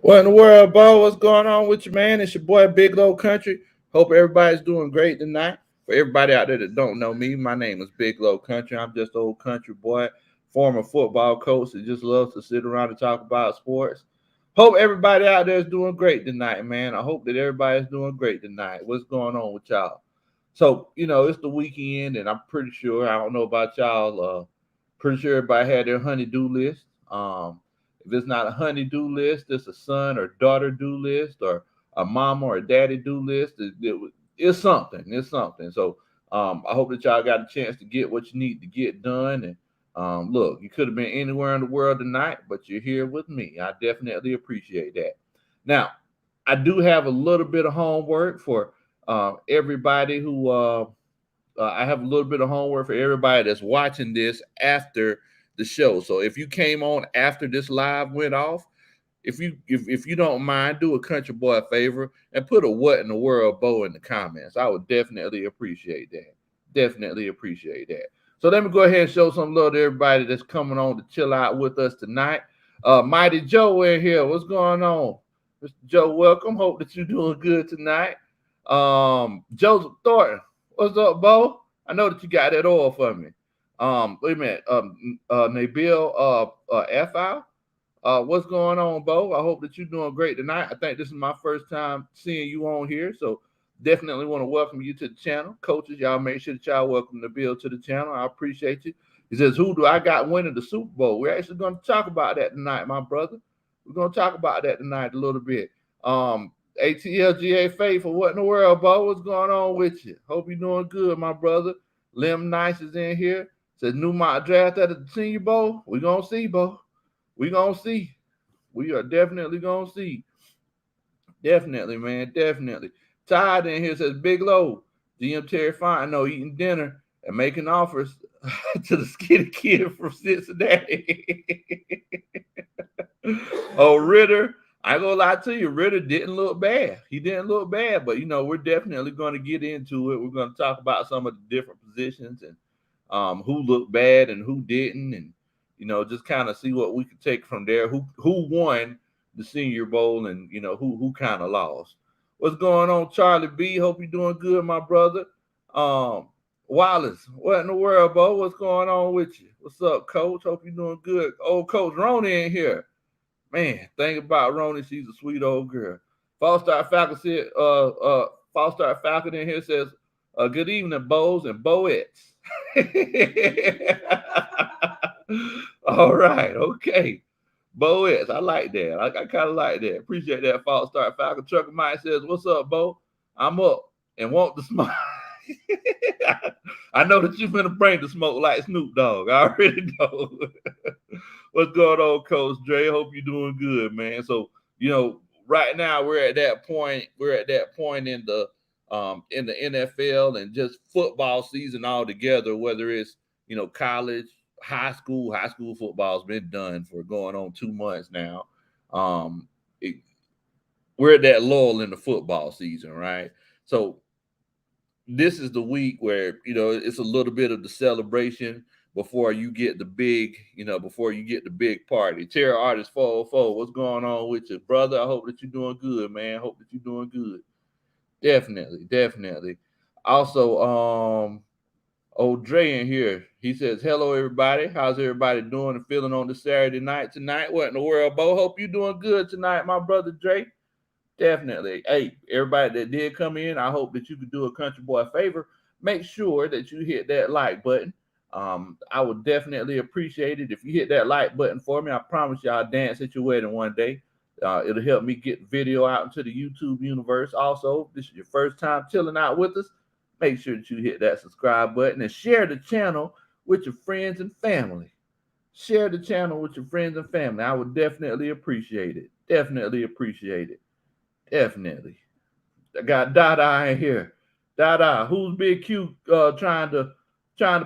What in the world, Bo? What's going on with you, man? It's your boy Big Low Country. Hope everybody's doing great tonight. For everybody out there that don't know me, my name is Big Low Country. I'm just an old country boy, former football coach that just loves to sit around and talk about sports. Hope everybody out there is doing great tonight, man. I hope that everybody's doing great tonight. What's going on with y'all? So, it's the weekend, and I'm pretty sure, I don't know about y'all, pretty sure everybody had their honey-do list. If it's not a honey-do list, it's a son or daughter do list or a mama or a daddy do list. It's something. It's something. So I hope that y'all got a chance to get what you need to get done. And look, you could have been anywhere in the world tonight, but you're here with me. I definitely appreciate that. Now, I do have a little bit of homework for everybody who I have a little bit of homework for everybody that's watching this after the show. So if you came on after this live went off, if you don't mind, do a country boy a favor and put a what in the world Bo in the comments. I would definitely appreciate that. Definitely appreciate that. So let me go ahead and show some love to everybody that's coming on to chill out with us tonight. Mighty Joe in here. What's going on? Mr. Joe, welcome. Hope that you're doing good tonight. Joseph Thornton. What's up, Bo? I know that you got that oil for me. Wait a minute. Nabil F. What's going on, Bo? I hope that you're doing great tonight. I think this is my first time seeing you on here, so definitely want to welcome you to the channel. Coaches, y'all make sure that y'all welcome Nabil to the channel. I appreciate you. He says, who do I got winning the Super Bowl? We're actually going to talk about that tonight, my brother. We're going to talk about that tonight a little bit. ATLGA Faithful, what in the world, Bo? What's going on with you? Hope you're doing good, my brother. Lim Nice is in here. Says new mock draft at the Senior Bowl. We're going to see, Bo. We're going to see. We are definitely going to see. Definitely, man. Definitely. Todd in here says, Big Low, GM Terry Fontenot eating dinner and making offers to the skinny kid from Cincinnati. Oh, Ritter. I ain't gonna lie to you, Ritter didn't look bad. He didn't look bad, but we're definitely going to get into it. We're going to talk about some of the different positions and who looked bad and who didn't, and just kind of see what we could take from there. Who won the Senior Bowl, and who kind of lost. What's going on, Charlie B? Hope you're doing good, my brother. Wallace, what in the world, Bo? What's going on with you? What's up, Coach? Hope you're doing good. Old Coach Roni in here. Man, think about Roni. She's a sweet old girl. False Falcon said, False Falcon in here says, good evening, Bows and Boettes. All right, okay. Boettes, I like that. I kind of like that. Appreciate that, False Falcon. Trucker Mike says, what's up, Bo? I'm up and want the smoke. I know that you're going to bring the smoke like Snoop Dogg. I already know. What's going on, Coach Dre? Hope you're doing good, man. So, right now we're at that point. We're at that point in the NFL and just football season altogether, whether it's, college, high school. High school football's been done for going on 2 months now. We're at that lull in the football season, right? So this is the week where, it's a little bit of the celebration before you get the big, before you get the big party. Terror Artist 404, what's going on with you, brother? I hope that you're doing good, man. Hope that you're doing good. Definitely. Also, old Dre in here. He says, hello, everybody. How's everybody doing and feeling on this Saturday night tonight? What in the world, Bo? Hope you're doing good tonight, my brother Dre. Definitely. Hey, everybody that did come in, I hope that you could do a country boy a favor. Make sure that you hit that like button. I would definitely appreciate it if you hit that like button for me. I promise you I'll dance at your wedding one day. It'll help me get the video out into the YouTube universe. Also, if this is your first time chilling out with us, make sure that you hit that subscribe button and share the channel with your friends and family. Share the channel with your friends and family. I would definitely appreciate it. Definitely appreciate it. Definitely. I got Dada in here. Dada, who's Big Q trying to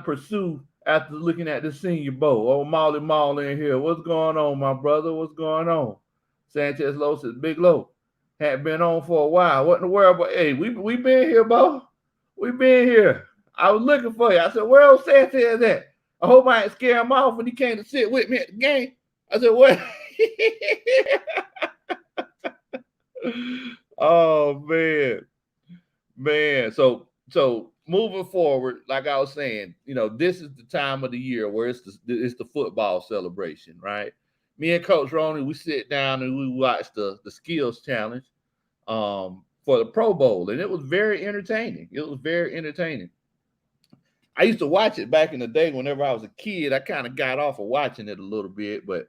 pursue after looking at the Senior Bowl? Oh, Molly Mall in here. What's going on, my brother? What's going on? Sanchez Lowe says, Big Low, hadn't been on for a while. What in the world? But hey, we been here, Bo. We been here. I was looking for you. I said, where old Sanchez at? I hope I ain't scare him off when he came to sit with me at the game. I said, what? Oh man. So moving forward, like I was saying, this is the time of the year where it's the football celebration, right? Me and Coach Ronnie, we sit down and we watch the skills challenge for the Pro Bowl, and it was very entertaining. It was very entertaining. I used to watch it back in the day whenever I was a kid. I kind of got off of watching it a little bit, but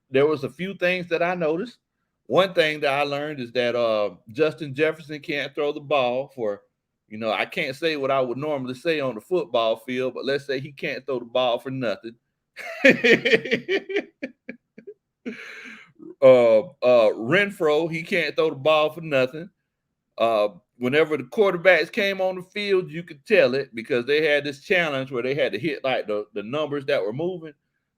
there was a few things that I noticed. One thing that I learned is that Justin Jefferson can't throw the ball for, I can't say what I would normally say on the football field, but let's say he can't throw the ball for nothing. Renfro, he can't throw the ball for nothing. Uh, Whenever the quarterbacks came on the field, you could tell it because they had this challenge where they had to hit like the numbers that were moving.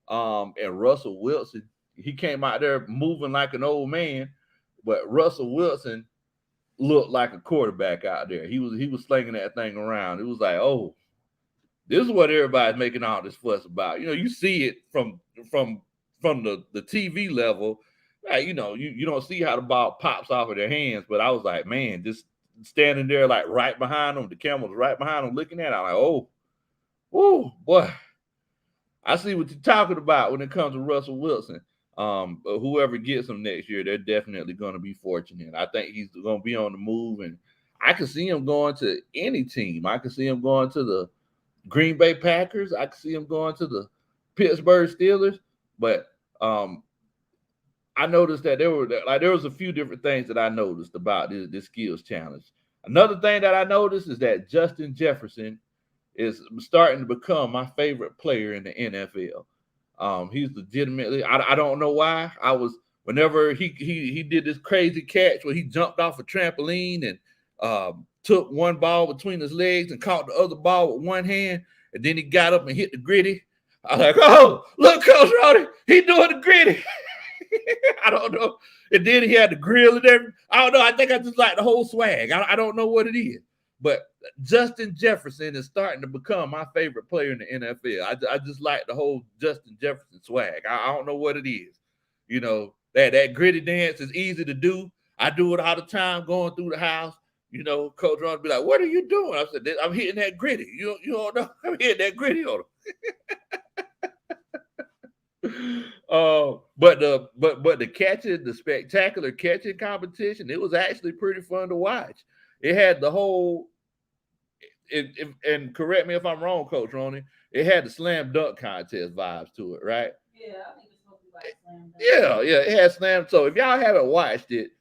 And Russell Wilson, he came out there moving like an old man, but Russell Wilson looked like a quarterback out there. He was slinging that thing around. It was like, oh, this is what everybody's making all this fuss about. You see it from from the TV level. Like, you don't see how the ball pops off of their hands, but I was like, man, just standing there like right behind them, the camera was right behind them looking at it. I'm like, oh boy, I see what you're talking about when it comes to Russell Wilson. But whoever gets him next year, they're definitely going to be fortunate. I think he's going to be on the move, and I can see him going to any team. I can see him going to the Green Bay Packers. I can see him going to the Pittsburgh Steelers. But I noticed that there was a few different things that I noticed about this skills challenge. Another thing that I noticed is that Justin Jefferson is starting to become my favorite player in the NFL. He's legitimately. I don't know why. Whenever he did this crazy catch where he jumped off a trampoline and took one ball between his legs and caught the other ball with one hand, and then he got up and hit the gritty. I was like, oh, look, Coach Roddy, he doing the gritty. I don't know. And then he had the grill and everything. I don't know. I think I just like the whole swag. I don't know what it is. But Justin Jefferson is starting to become my favorite player in the NFL. I just like the whole Justin Jefferson swag. I don't know what it is. That gritty dance is easy to do. I do it all the time going through the house. Coach Ron be like, "What are you doing?" I said, "I'm hitting that gritty. You don't know? I'm hitting that gritty on him." The spectacular catching competition, it was actually pretty fun to watch. It had the whole, and correct me if I'm wrong, Coach Ronnie. It had the slam dunk contest vibes to it, right? Yeah, I think it's supposed to be like slam dunk. Yeah, it had slam. So if y'all haven't watched it,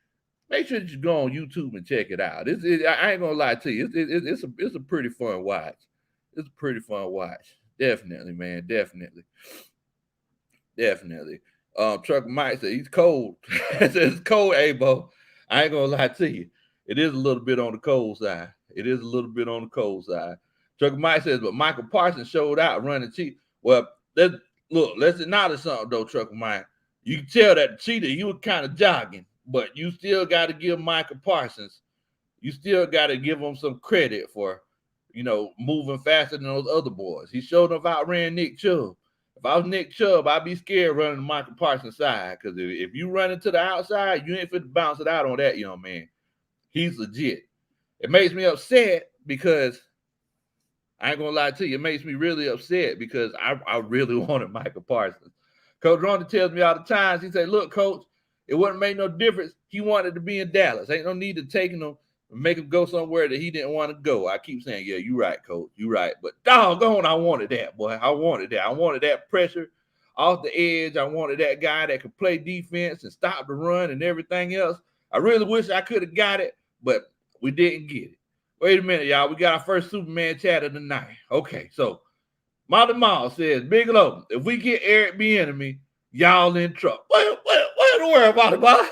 make sure you go on YouTube and check it out. I ain't gonna lie to you. It's a pretty fun watch. It's a pretty fun watch. Definitely, man. Definitely. Truck Mike said he's cold. It's cold, Abo. I ain't gonna lie to you. It is a little bit on the cold side. It is a little bit on the cold side. Truck Mike says, but Michael Parsons showed out running cheat. Well, let's acknowledge something though, Truck Mike. You can tell that the cheater, he was kind of jogging, but you still got to give Michael Parsons, you still got to give him some credit for, moving faster than those other boys. He showed up outran Nick Chubb. If I was Nick Chubb, I'd be scared running to Michael Parsons' side because if you running to the outside, you ain't fit to bounce it out on that young man. He's legit. It makes me upset because I ain't gonna lie to you. It makes me really upset because I really wanted Michael Parsons. Coach Ronda tells me all the time. He said, "Look, Coach, it wouldn't make no difference. He wanted to be in Dallas. Ain't no need to take him and make him go somewhere that he didn't want to go." I keep saying, "Yeah, you're right, Coach. You're right." But doggone, I wanted that, boy. I wanted that. I wanted that pressure off the edge. I wanted that guy that could play defense and stop the run and everything else. I really wish I could have got it, but we didn't get it. Wait a minute, y'all. We got our first Superman chat of the night. Okay, so Molly Mall says, Big Low, if we get Eric Bieniemy, y'all in trouble. What in the world, Molly Mall?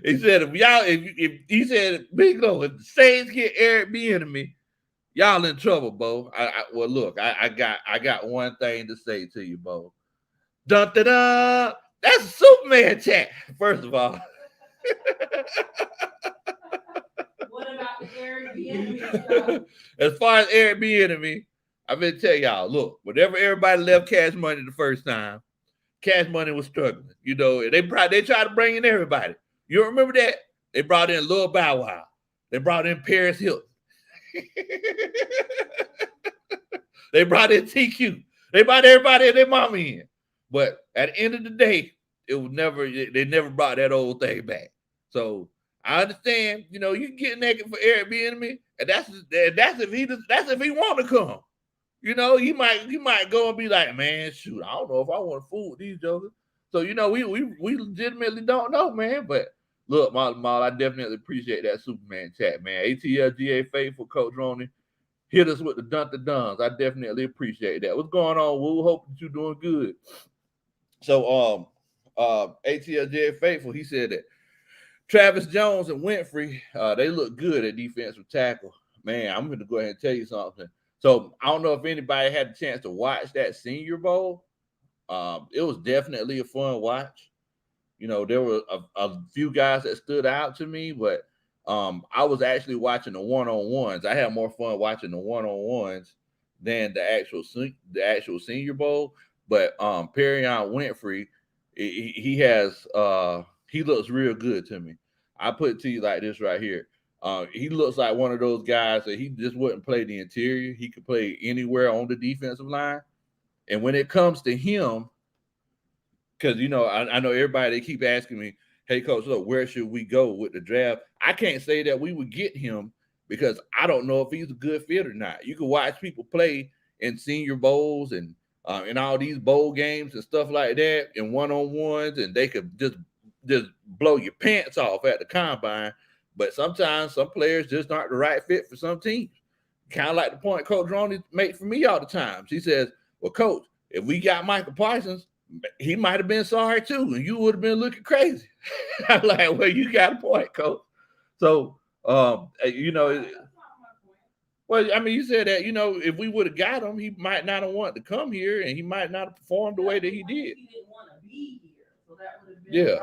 He said, if he said, Big Low, if the Saints get Eric Bieniemy, y'all in trouble, Bo. Well, look, I got one thing to say to you, Bo. Dun da da. That's a Superman chat, first of all. What about the Eric Bieniemy? As far as Eric Bieniemy, I've been tell y'all, look, whenever everybody left Cash Money the first time, Cash Money was struggling. And they tried to bring in everybody. You remember that? They brought in Lil Bow Wow. They brought in Paris Hilton. They brought in TQ. They brought everybody and their mama in. But at the end of the day, they never brought that old thing back. So I understand, you can get naked for Eric Bieniemy, and that's if he want to come. He might go and be like, man, shoot, I don't know if I want to fool with these jokers. So we legitimately don't know, man. But look, Mal, I definitely appreciate that Superman chat, man. ATLGA faithful Coach Roney hit us with the duns. I definitely appreciate that. What's going on, Woo? Hope that you're doing good. So ATLGA faithful, he said that Travis Jones and Winfrey, they look good at defensive tackle. Man, I'm going to go ahead and tell you something. So I don't know if anybody had a chance to watch that Senior Bowl. It was definitely a fun watch. There were a few guys that stood out to me, but I was actually watching the one-on-ones. I had more fun watching the one-on-ones than the actual Senior Bowl. But Perion Winfrey, he looks real good to me. I put it to you like this right here. He looks like one of those guys that he just wouldn't play the interior. He could play anywhere on the defensive line. And when it comes to him, because, I know everybody, they keep asking me, hey, Coach, look, where should we go with the draft? I can't say that we would get him because I don't know if he's a good fit or not. You can watch people play in Senior Bowls and in all these bowl games and stuff like that and one-on-ones, and they could just blow your pants off at the combine. But sometimes some players just aren't the right fit for some teams. Kind of like the point Coach Roney makes for me all the time. He says, well, Coach, if we got Michael Parsons, he might have been sorry too, and you would have been looking crazy. I'm like, well, you got a point, Coach. So, well, I mean, you said that, if we would have got him, he might not have wanted to come here, and he might not have performed the way that he did. He didn't want to be here, so that would have been yeah.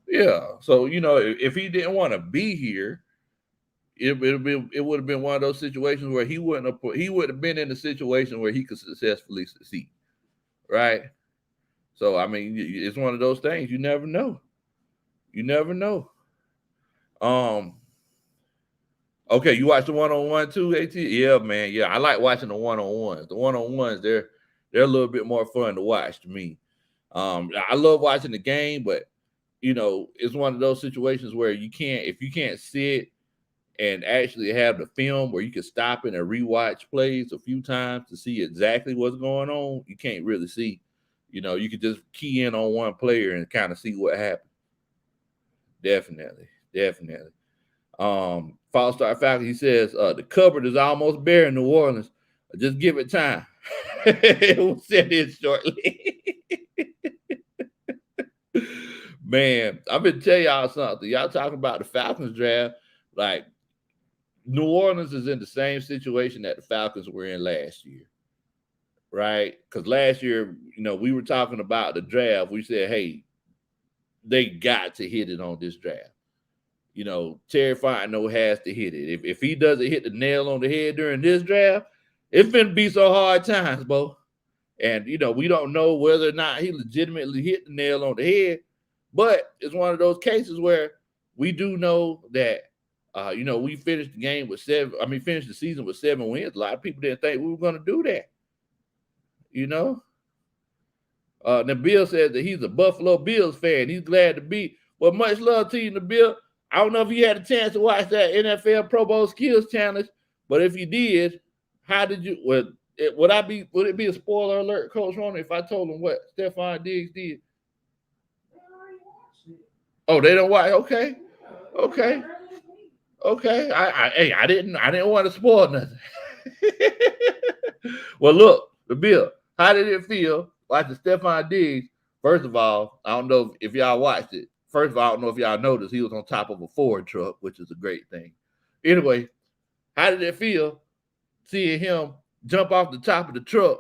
Yeah. So, if he didn't want to be here, it would have been one of those situations where he would have been in a situation where he could successfully succeed. Right? So, I mean, it's one of those things. You never know. Okay, you watch the one-on-one too, AT? Yeah, man. Yeah, I like watching the one-on-ones. The one-on-ones, they're a little bit more fun to watch to me. I love watching the game, but it's one of those situations where if you can't sit and actually have the film where you can stop it and rewatch plays a few times to see exactly what's going on, you can't really see. You could just key in on one player and kind of see what happens. Definitely. False Start Falcon, he says, the cupboard is almost bare in New Orleans. Just give it time. We'll send it shortly. Man, I'm going to tell y'all something. Y'all talking about the Falcons draft. Like, New Orleans is in the same situation that the Falcons were in last year. Right? Because last year, we were talking about the draft. We said, hey, they got to hit it on this draft. Terry Fontenot has to hit it. If he doesn't hit the nail on the head during this draft, it's going to be so hard times, Bo. And, we don't know whether or not he legitimately hit the nail on the head. But it's one of those cases where we do know that, we finished the season with 7 wins. A lot of people didn't think we were going to do that. Nabil says that he's a Buffalo Bills fan. He's glad to be. Well, much love to you, Nabil. I don't know if you had a chance to watch that NFL Pro Bowl Skills Challenge, but if you did, how did you? Would it be a spoiler alert, Coach Roney, if I told him what Stephon Diggs did? They already watched it. Oh, they don't watch. Okay. I didn't want to spoil nothing. Well, look, Nabil, how did it feel watching Stephon Diggs? First of all, I don't know if y'all watched it. First of all, I don't know if y'all noticed he was on top of a Ford truck, which is a great thing. Anyway, how did it feel seeing him jump off the top of the truck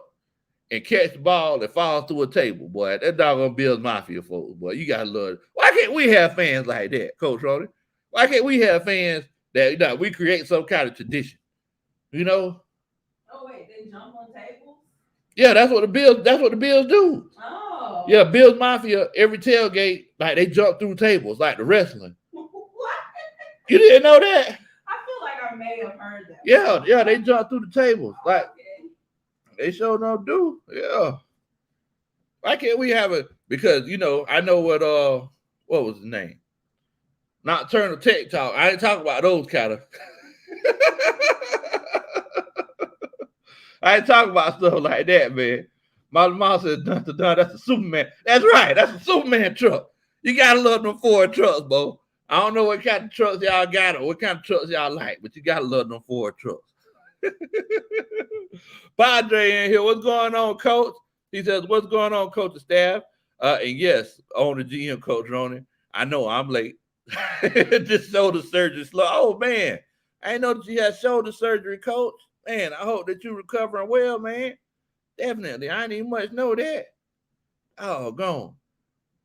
and catch the ball that falls through a table? Boy, that doggone Bills Mafia folks, boy, you got to love it. Why can't we have fans like that, Coach Roney? Why can't we have fans that we create some kind of tradition? Oh, wait, they jump on tables? Yeah, that's what the Bills do. Oh, Yeah, Bills Mafia, every tailgate, like they jump through tables, like the wrestling. What? You didn't know that? I feel like I may have heard that. Yeah, they jump through the tables. Like Okay. they sure don't do. Yeah. Why can't we have it? Because I know what was his name? Nocturnal Tech Talk. I ain't talking about those kind of. I ain't talking about stuff like that, man. My mom said, dun, dun, dun, that's a Superman. That's right. That's a Superman truck. You gotta love them Ford trucks, Bo. I don't know what kind of trucks y'all got or what kind of trucks y'all like, but you gotta love them Ford trucks. Padre in here. What's going on, Coach? He says, what's going on, Coach and staff? And yes, on the GM, Coach Ronan. I know I'm late. This shoulder surgery slow. Oh, man. I didn't know that you had shoulder surgery, Coach. Man, I hope that you're recovering well, man. Definitely. I didn't even much know that. Oh, gone.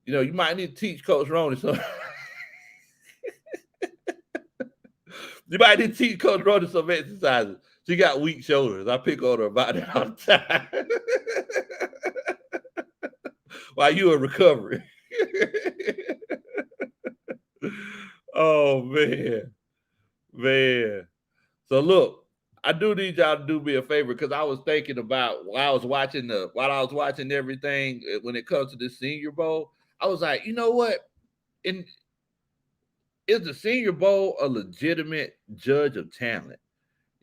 You might need to teach Coach Ronan something. You might need to teach Coach Ronan some exercises. She got weak shoulders. I pick on her about that all the time. While you in recovery. Oh, man. So look, I do need y'all to do me a favor because I was thinking about while I was watching everything when it comes to the Senior Bowl. I was like, you know what? Is the Senior Bowl a legitimate judge of talent?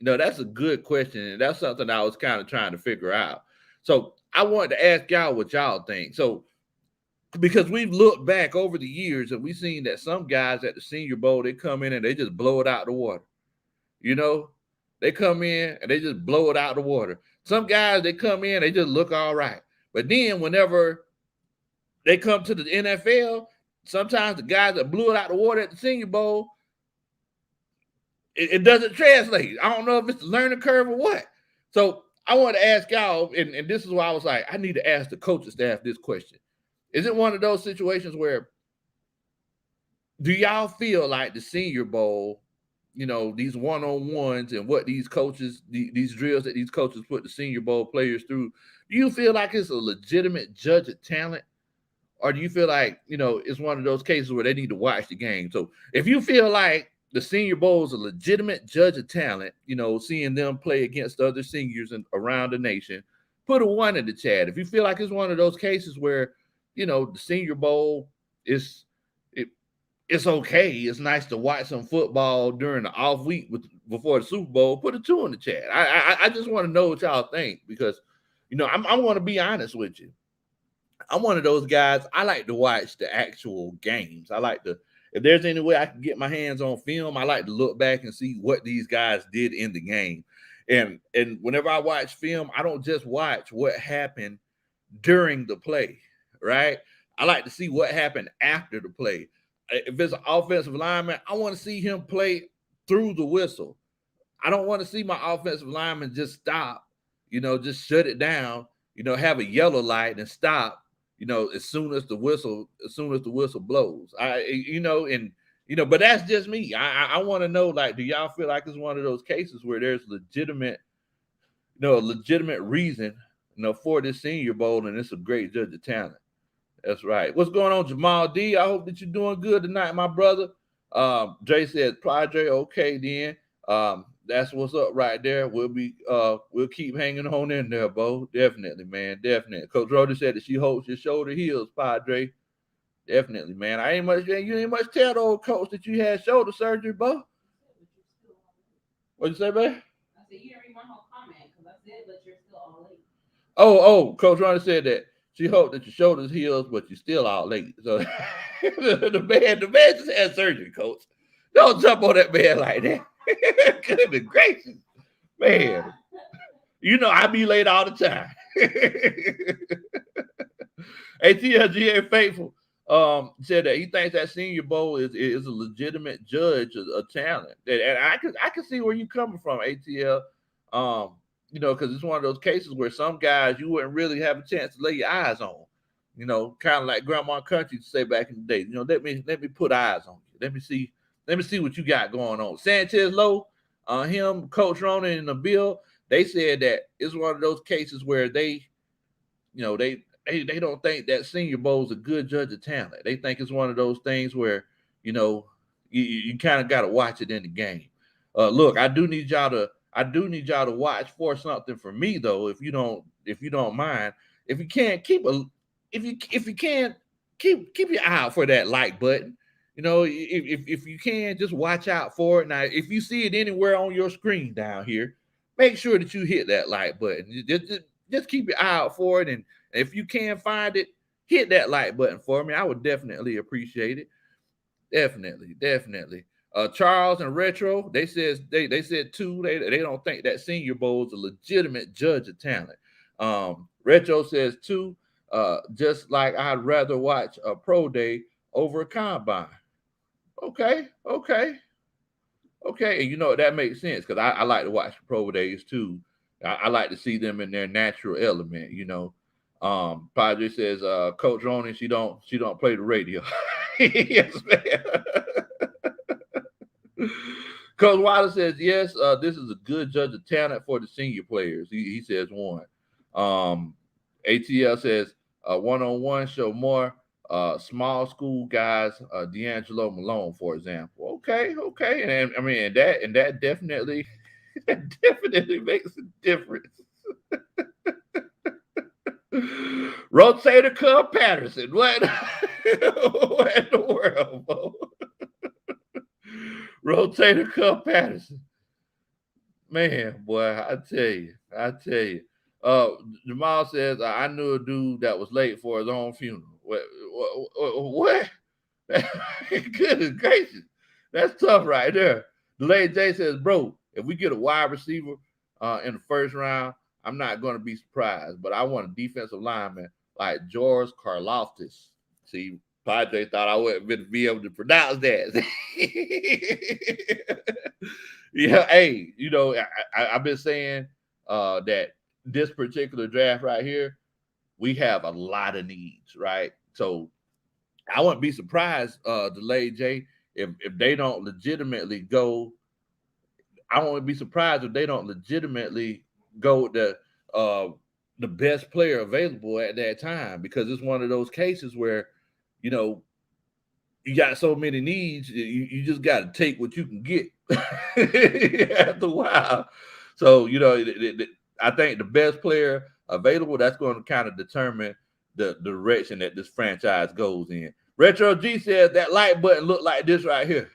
That's a good question, and that's something I was kind of trying to figure out. So I wanted to ask y'all what y'all think. So because we've looked back over the years and we've seen that some guys at the Senior Bowl, they come in and they just blow it out the water. They come in and they just blow it out the water. Some guys, they come in, they just look all right. But then whenever they come to the NFL, sometimes the guys that blew it out the water at the Senior Bowl, it doesn't translate. I don't know if it's the learning curve or what. So I want to ask y'all, and this is why I was like, I need to ask the coaching staff this question. Is it one of those situations where do y'all feel like the Senior Bowl, these one-on-ones and what these coaches, these drills that these coaches put the Senior Bowl players through, do you feel like it's a legitimate judge of talent? Or do you feel like, it's one of those cases where they need to watch the game? So if you feel like the Senior Bowl is a legitimate judge of talent, seeing them play against other seniors around the nation, put a 1 in the chat. If you feel like it's one of those cases where, the Senior Bowl is it's okay. It's nice to watch some football during the off week before the Super Bowl. Put a 2 in the chat. I just want to know what y'all think because, I'm going to be honest with you. I'm one of those guys. I like to watch the actual games. If there's any way I can get my hands on film, I like to look back and see what these guys did in the game. And whenever I watch film, I don't just watch what happened during the play, right? I like to see what happened after the play. If it's an offensive lineman, I want to see him play through the whistle. I don't want to see my offensive lineman just stop, just shut it down, have a yellow light and stop, as soon as the whistle blows. But that's just me. I want to know, like, do y'all feel like it's one of those cases where there's a legitimate reason, for this Senior Bowl, and it's a great judge of talent? That's right. What's going on, Jamal D? I hope that you're doing good tonight, my brother. Jay said, Padre, okay, then. That's what's up right there. We'll keep hanging on in there, Bo. Definitely, man. Definitely. Coach Rhoda said that she hopes your shoulder heals, Padre. Definitely, man. You ain't much tell the old coach that you had shoulder surgery, Bo. What'd you say, man? I said, you didn't read my whole comment because I said, but you're still all late. Coach Rhoda said that she hoped that your shoulders heals, but you're still out late. So the man just had surgery, Coach. Don't jump on that man like that. Goodness gracious, man. I be late all the time. ATLGA Faithful said that he thinks that Senior Bowl is a legitimate judge of talent. And I can see where you're coming from, ATL. Because it's one of those cases where some guys you wouldn't really have a chance to lay your eyes on. Kind of like Grandma Country to say back in the day. Let me put eyes on you. Let me see what you got going on. Sanchez Lowe, him, Coach Ronan, and the Bill, they said that it's one of those cases where they they don't think that Senior Bowl is a good judge of talent. They think it's one of those things where you know you kind of got to watch it in the game. Look, I do need y'all to watch for something for me though. If you don't mind, if you can't keep a if you can keep your eye out for that like button. You know, if you can, just watch out for it. Now, if you see it anywhere on your screen down here, make sure that you hit that like button. Just keep your eye out for it, and if you can find it, hit that like button for me. I would definitely appreciate it. Definitely, definitely. Charles and Retro, they said too. They don't think that Senior Bowl is a legitimate judge of talent. Retro says too. Just like I'd rather watch a pro day over a combine. Okay, okay, okay. And you know that makes sense because I like to watch pro days too. I like to see them in their natural element. You know, Padre says, Coach Ronan, she don't play the radio. Yes, man. Coach Wilder says, yes, this is a good judge of talent for the senior players. He says one. ATL says, one on one show more. Small school guys, D'Angelo Malone, for example. Okay, okay. And I mean, that definitely, that definitely makes a difference. Rotator cuff Patterson. What? What in the world, bro? Rotator cuff Patterson. Man, boy, I tell you. Uh, Jamal says I knew a dude that was late for his own funeral. What? Goodness gracious, that's tough right there. Delayed J says, bro, if we get a wide receiver in the first round, I'm not going to be surprised. But I want a defensive lineman like George Karloftis. See, Padre thought I wouldn't be able to pronounce that. Yeah, hey, you know, I've been saying that this particular draft right here, we have a lot of needs, right? So I wouldn't be surprised, Delay J, if they don't legitimately go. I won't be surprised if they don't legitimately go with the best player available at that time because it's one of those cases where, you know, you got so many needs, you just got to take what you can get after a while. So, you know, I think the best player available, that's going to kind of determine the direction that this franchise goes in. Retro G says that like button look like this right here.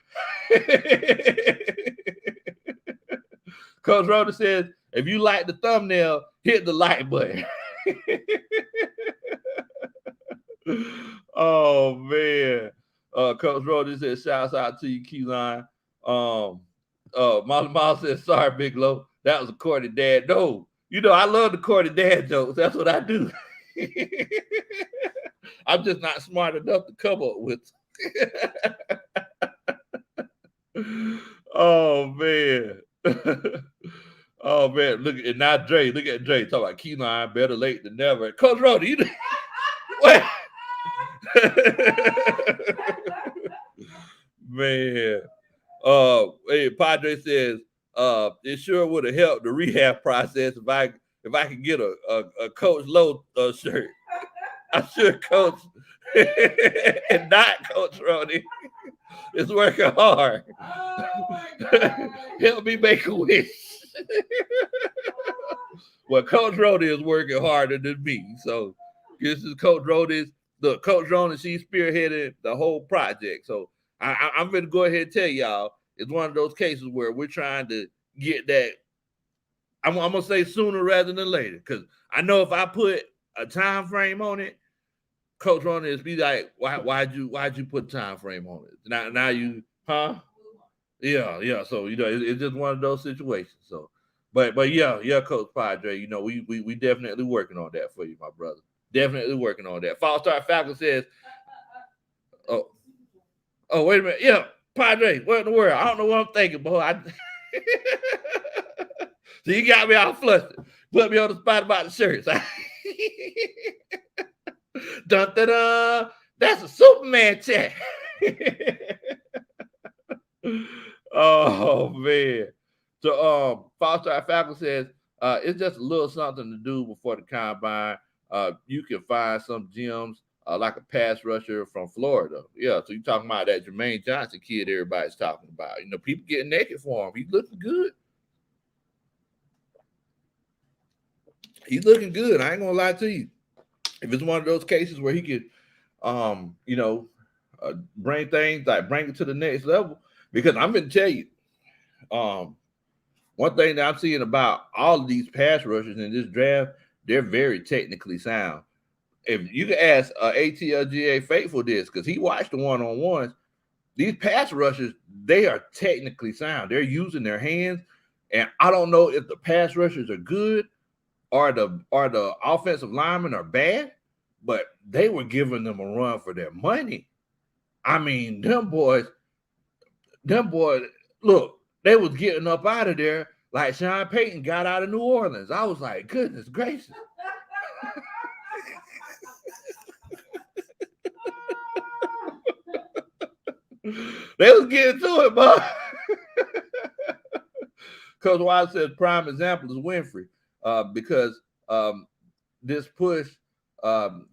Coach Rhoda says, if you like the thumbnail, hit the like button. Oh man. Coach Rhoda says, shouts out to you, Keyline. Molly Miles says, sorry, Big Low. That was a Cordy dad. No, you know, I love the Cordy dad jokes. That's what I do. I'm just not smart enough to come up with. Oh man. Oh man, look at now Dre. Look at Dre talking about Keyline better late than never. Coach Rhoda, you what? Man. Hey, Padre says, it sure would have helped the rehab process if I could get a Coach Low shirt. I'm sure Coach and not Coach Ronnie is working hard. Oh help me make a wish. Well, Coach Ronnie is working harder than me. So this is Coach Ronnie's. Look, Coach Ronnie, she spearheaded the whole project. So I'm going to go ahead and tell y'all, it's one of those cases where we're trying to get that. I'm going to say sooner rather than later because I know if I put a time frame on it, Coach Ronnie is be like, why'd you put time frame on it? Now you, huh? Yeah. So you know, it's just one of those situations. So, but yeah, Coach Padre, you know, we definitely working on that for you, my brother. Definitely working on that. False Start Falcon says, oh, wait a minute, yeah, Padre, what in the world? I don't know what I'm thinking, boy. So you got me all flustered. Put me on the spot about the shirts. Dun, dun, dun. That's a Superman chat. Oh man. So Foster Falcon says it's just a little something to do before the combine. you can find some gems like a pass rusher from Florida. Yeah, so you talking about that Jermaine Johnson kid everybody's talking about. You know, people getting naked for him. He's looking good. He's looking good. I ain't gonna lie to you. If it's one of those cases where he could, you know, bring things like bring it to the next level, because I'm gonna tell you, um, one thing that I'm seeing about all of these pass rushers in this draft, they're very technically sound. If you can ask ATLGA Faithful this, because he watched the one on ones, these pass rushers, they are technically sound. They're using their hands, and I don't know if the pass rushers are good or the offensive linemen are bad, but they were giving them a run for their money. I mean, them boys, look, they was getting up out of there like Sean Payton got out of New Orleans. I was like, goodness gracious. They was getting to it, but Coach Wild says prime example is Winfrey, because this push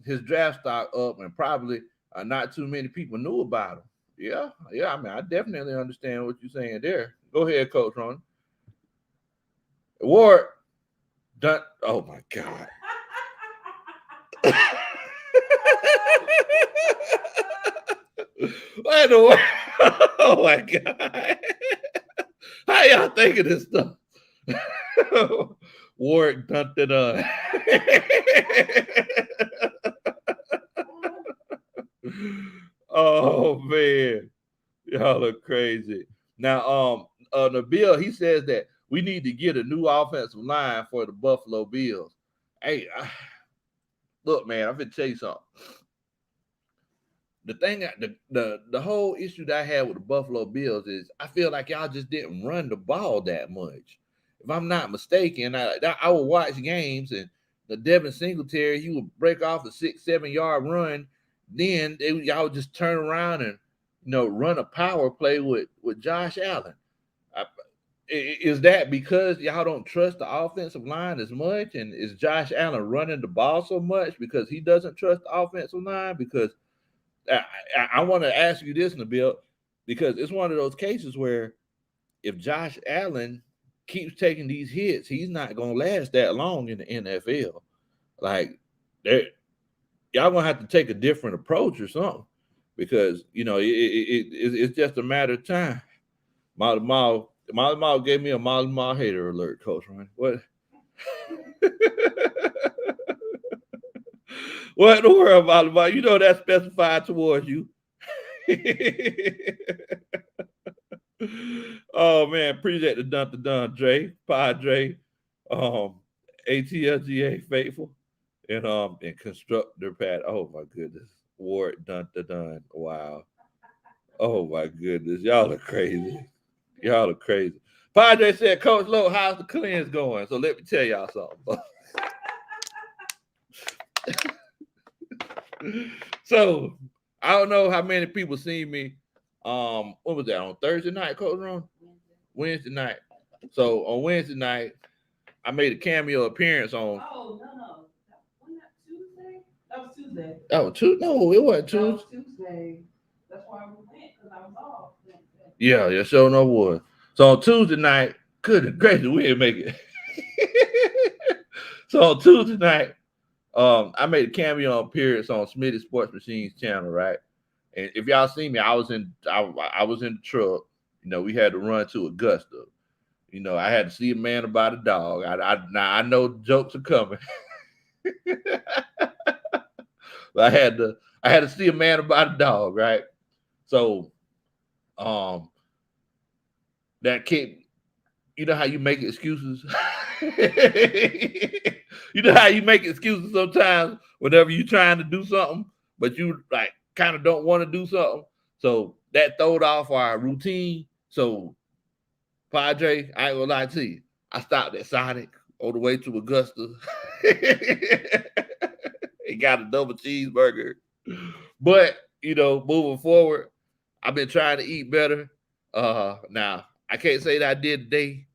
his draft stock up, and probably not too many people knew about him. Yeah, yeah. I mean, I definitely understand what you're saying there. Go ahead, Coach Ron. Ward done. Oh my God. What in the world? Oh my God. How y'all thinking this stuff? Ward done it on. Oh man, y'all are crazy. Now, Nabil, he says that we need to get a new offensive line for the Buffalo Bills. Hey, look, man, I'm gonna tell you something. The thing that the whole issue that I had with the Buffalo Bills is I feel like y'all just didn't run the ball that much. If I'm not mistaken, I would watch games, and the Devin Singletary, he would break off a 6-7 yard run, then y'all would just turn around and run a power play with Josh Allen. I, is that because y'all don't trust the offensive line as much, and is Josh Allen running the ball so much because he doesn't trust the offensive line? Because I want to ask you this, Nabil, because it's one of those cases where if Josh Allen keeps taking these hits, he's not going to last that long in the NFL. Like, y'all going to have to take a different approach or something, because, it's just a matter of time. Molly Mall gave me a Molly Mall hater alert, Coach Ryan. What? What in the world, Molly Mall? You know that's specified towards you. Oh man, appreciate the dun, Dre, Padre, um, ATLGA faithful, and constructor Pat. Oh my goodness, Ward dun. Wow. Oh my goodness, y'all are crazy. Y'all are crazy. Padre said, Coach Lowe, how's the cleanse going? So let me tell y'all something. So I don't know how many people seen me. What was that, on Thursday night, Coach Ron? Wednesday night. So on Wednesday night, I made a cameo appearance on. Oh no. Wasn't that Tuesday? That was Tuesday. Oh, Tuesday? No, it wasn't That was Tuesday. Tuesday. That's why we went, because I was off. Yeah, sure no was. So on Tuesday night, goodness gracious, we didn't make it. So on Tuesday night, I made a cameo appearance on Smitty Sports Machines channel, right? And if y'all see me, I was in the truck. We had to run to Augusta. I had to see a man about a dog. Now I know jokes are coming. But I had to see a man about a dog, right? So um that kid, you know how you make excuses? You know how you make excuses sometimes whenever you're trying to do something, but you like kind of don't want to do something. So that throwed off our routine. So Padre, I ain't gonna lie to you. I stopped at Sonic on the way to Augusta. He got a double cheeseburger. But, moving forward, I've been trying to eat better. Now I can't say that I did today,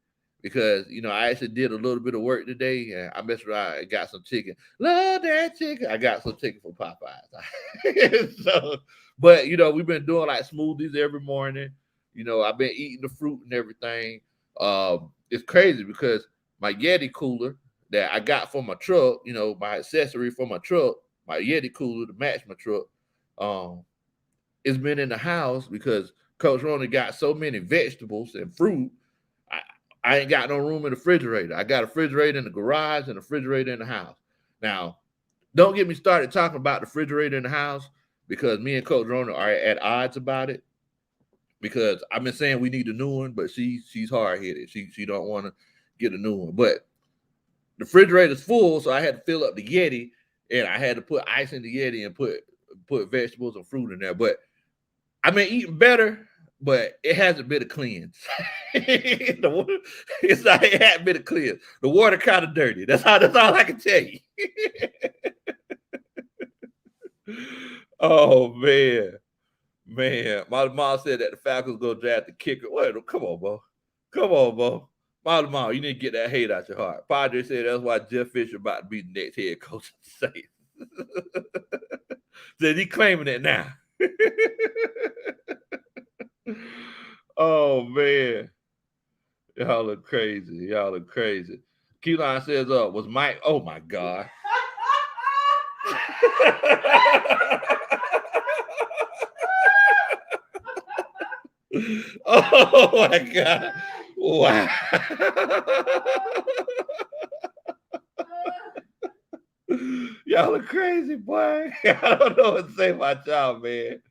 because I actually did a little bit of work today, and I messed around and got some chicken. Love that chicken. I got some chicken from Popeyes. So, but we've been doing like smoothies every morning. I've been eating the fruit and everything. It's crazy because my Yeti cooler that I got for my truck, my accessory for my truck, my Yeti cooler to match my truck, um, it's been in the house because Coach Ronnie got so many vegetables and fruit. I, I ain't got no room in the refrigerator. I got a refrigerator in the garage and a refrigerator in the house. Now, don't get me started talking about the refrigerator in the house because me and Coach Ronnie are at odds about it. Because I've been saying we need a new one, but she's hard headed. She don't want to get a new one. But the refrigerator's full, so I had to fill up the Yeti, and I had to put ice in the Yeti and put vegetables and fruit in there. But I've been eating better, but it hasn't been a cleanse. It's not. It hasn't been a cleanse. The water kind of dirty. That's all I can tell you. Oh man. My mom said that the Falcons go draft the kicker. Wait, come on, bro. Come on, bro. Mom, you need to get that hate out your heart. Padre said that's why Jeff Fisher about to be the next head coach of the Saints. Said he claiming it now. Oh man. Y'all are crazy. Y'all are crazy. Keyline says, was Mike. Oh my God. Oh my God. Wow. Y'all are crazy, boy. I don't know what to say about y'all, man.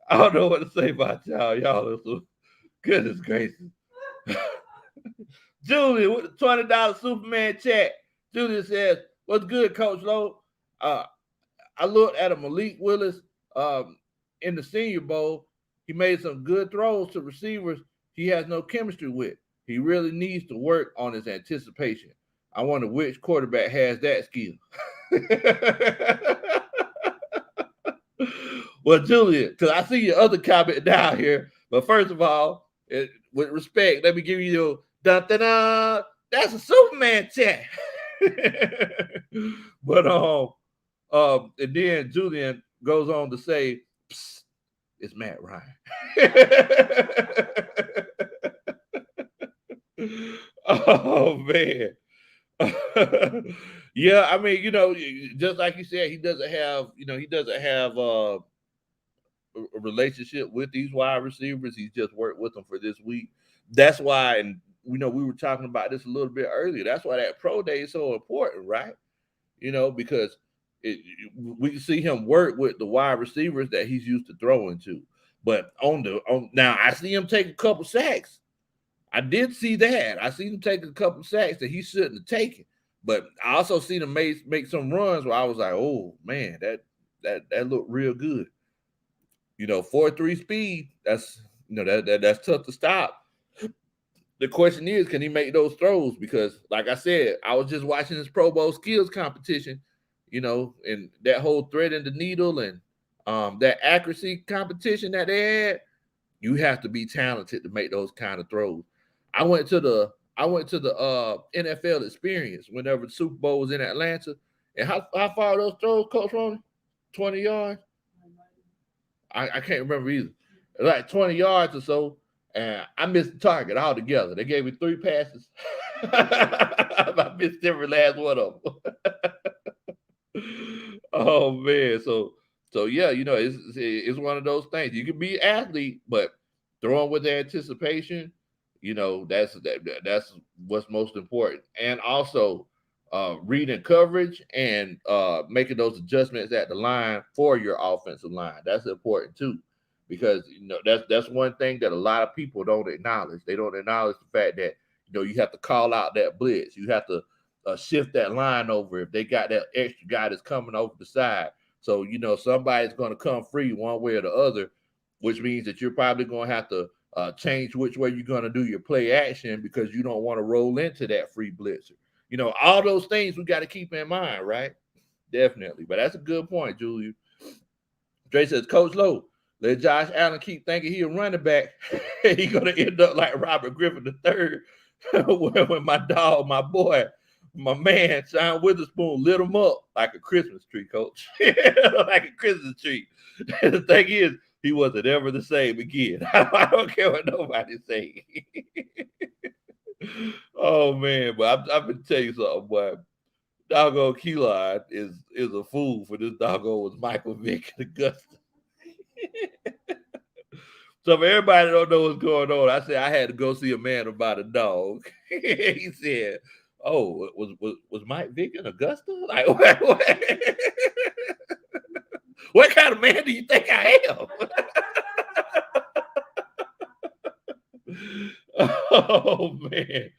I don't know what to say about y'all. Y'all are so goodness gracious. Julia with the $20 Superman chat. Julia says, "What's good, Coach Lowe? Uh, I looked at a Malik Willis in the Senior Bowl. He made some good throws to receivers he has no chemistry with. He really needs to work on his anticipation. I wonder which quarterback has that skill." Well, Julia, because I see your other comment down here. But first of all, with respect, let me give you your da. That's a Superman chat. But and then Julian goes on to say, "Psst, it's Matt Ryan." Oh man. Yeah, I mean, just like you said, he doesn't have a relationship with these wide receivers. He's just worked with them for this week. That's why, and we were talking about this a little bit earlier. That's why that pro day is so important, right? Because we can see him work with the wide receivers that he's used to throwing to. But on now, I see him take a couple sacks. I did see that. I seen him take a couple sacks that he shouldn't have taken. But I also seen him make some runs where I was like, oh man, that looked real good. 4.3 speed. That's tough to stop. The question is, can he make those throws? Because, like I said, I was just watching this Pro Bowl skills competition, and that whole thread in the needle and that accuracy competition that they had. You have to be talented to make those kind of throws. I went to the NFL experience whenever the Super Bowl was in Atlanta. And how far are those throws, Coach Ronnie? 20 yards? I can't remember either. Like 20 yards or so. And I missed the target altogether. They gave me 3 passes. I missed every last one of them. Oh man. So yeah, it's one of those things. You can be an athlete, but throwing with anticipation, that's what's most important. And also reading coverage and making those adjustments at the line for your offensive line. That's important too. Because that's one thing that a lot of people don't acknowledge. They don't acknowledge the fact that you have to call out that blitz. You have to shift that line over if they got that extra guy that's coming over the side. So somebody's going to come free one way or the other, which means that you're probably going to have to change which way you're going to do your play action because you don't want to roll into that free blitzer. All those things we got to keep in mind, right? Definitely. But that's a good point, Julia. Dre says, Coach Lowe, let Josh Allen keep thinking he a running back. He's going to end up like Robert Griffin III. when my dog, my boy, my man, Sean Witherspoon lit him up like a Christmas tree, coach. Like a Christmas tree. The thing is, he wasn't ever the same again. I don't care what nobody say. Oh man, but I'm gonna tell you something, boy. Doggone Keyline is a fool for this doggone was Michael Vick and Augusta. So for everybody that don't know what's going on, I said I had to go see a man about a dog. He said, "Oh, was Mike Vick in Augusta? Like what kind of man do you think I am?" Oh man,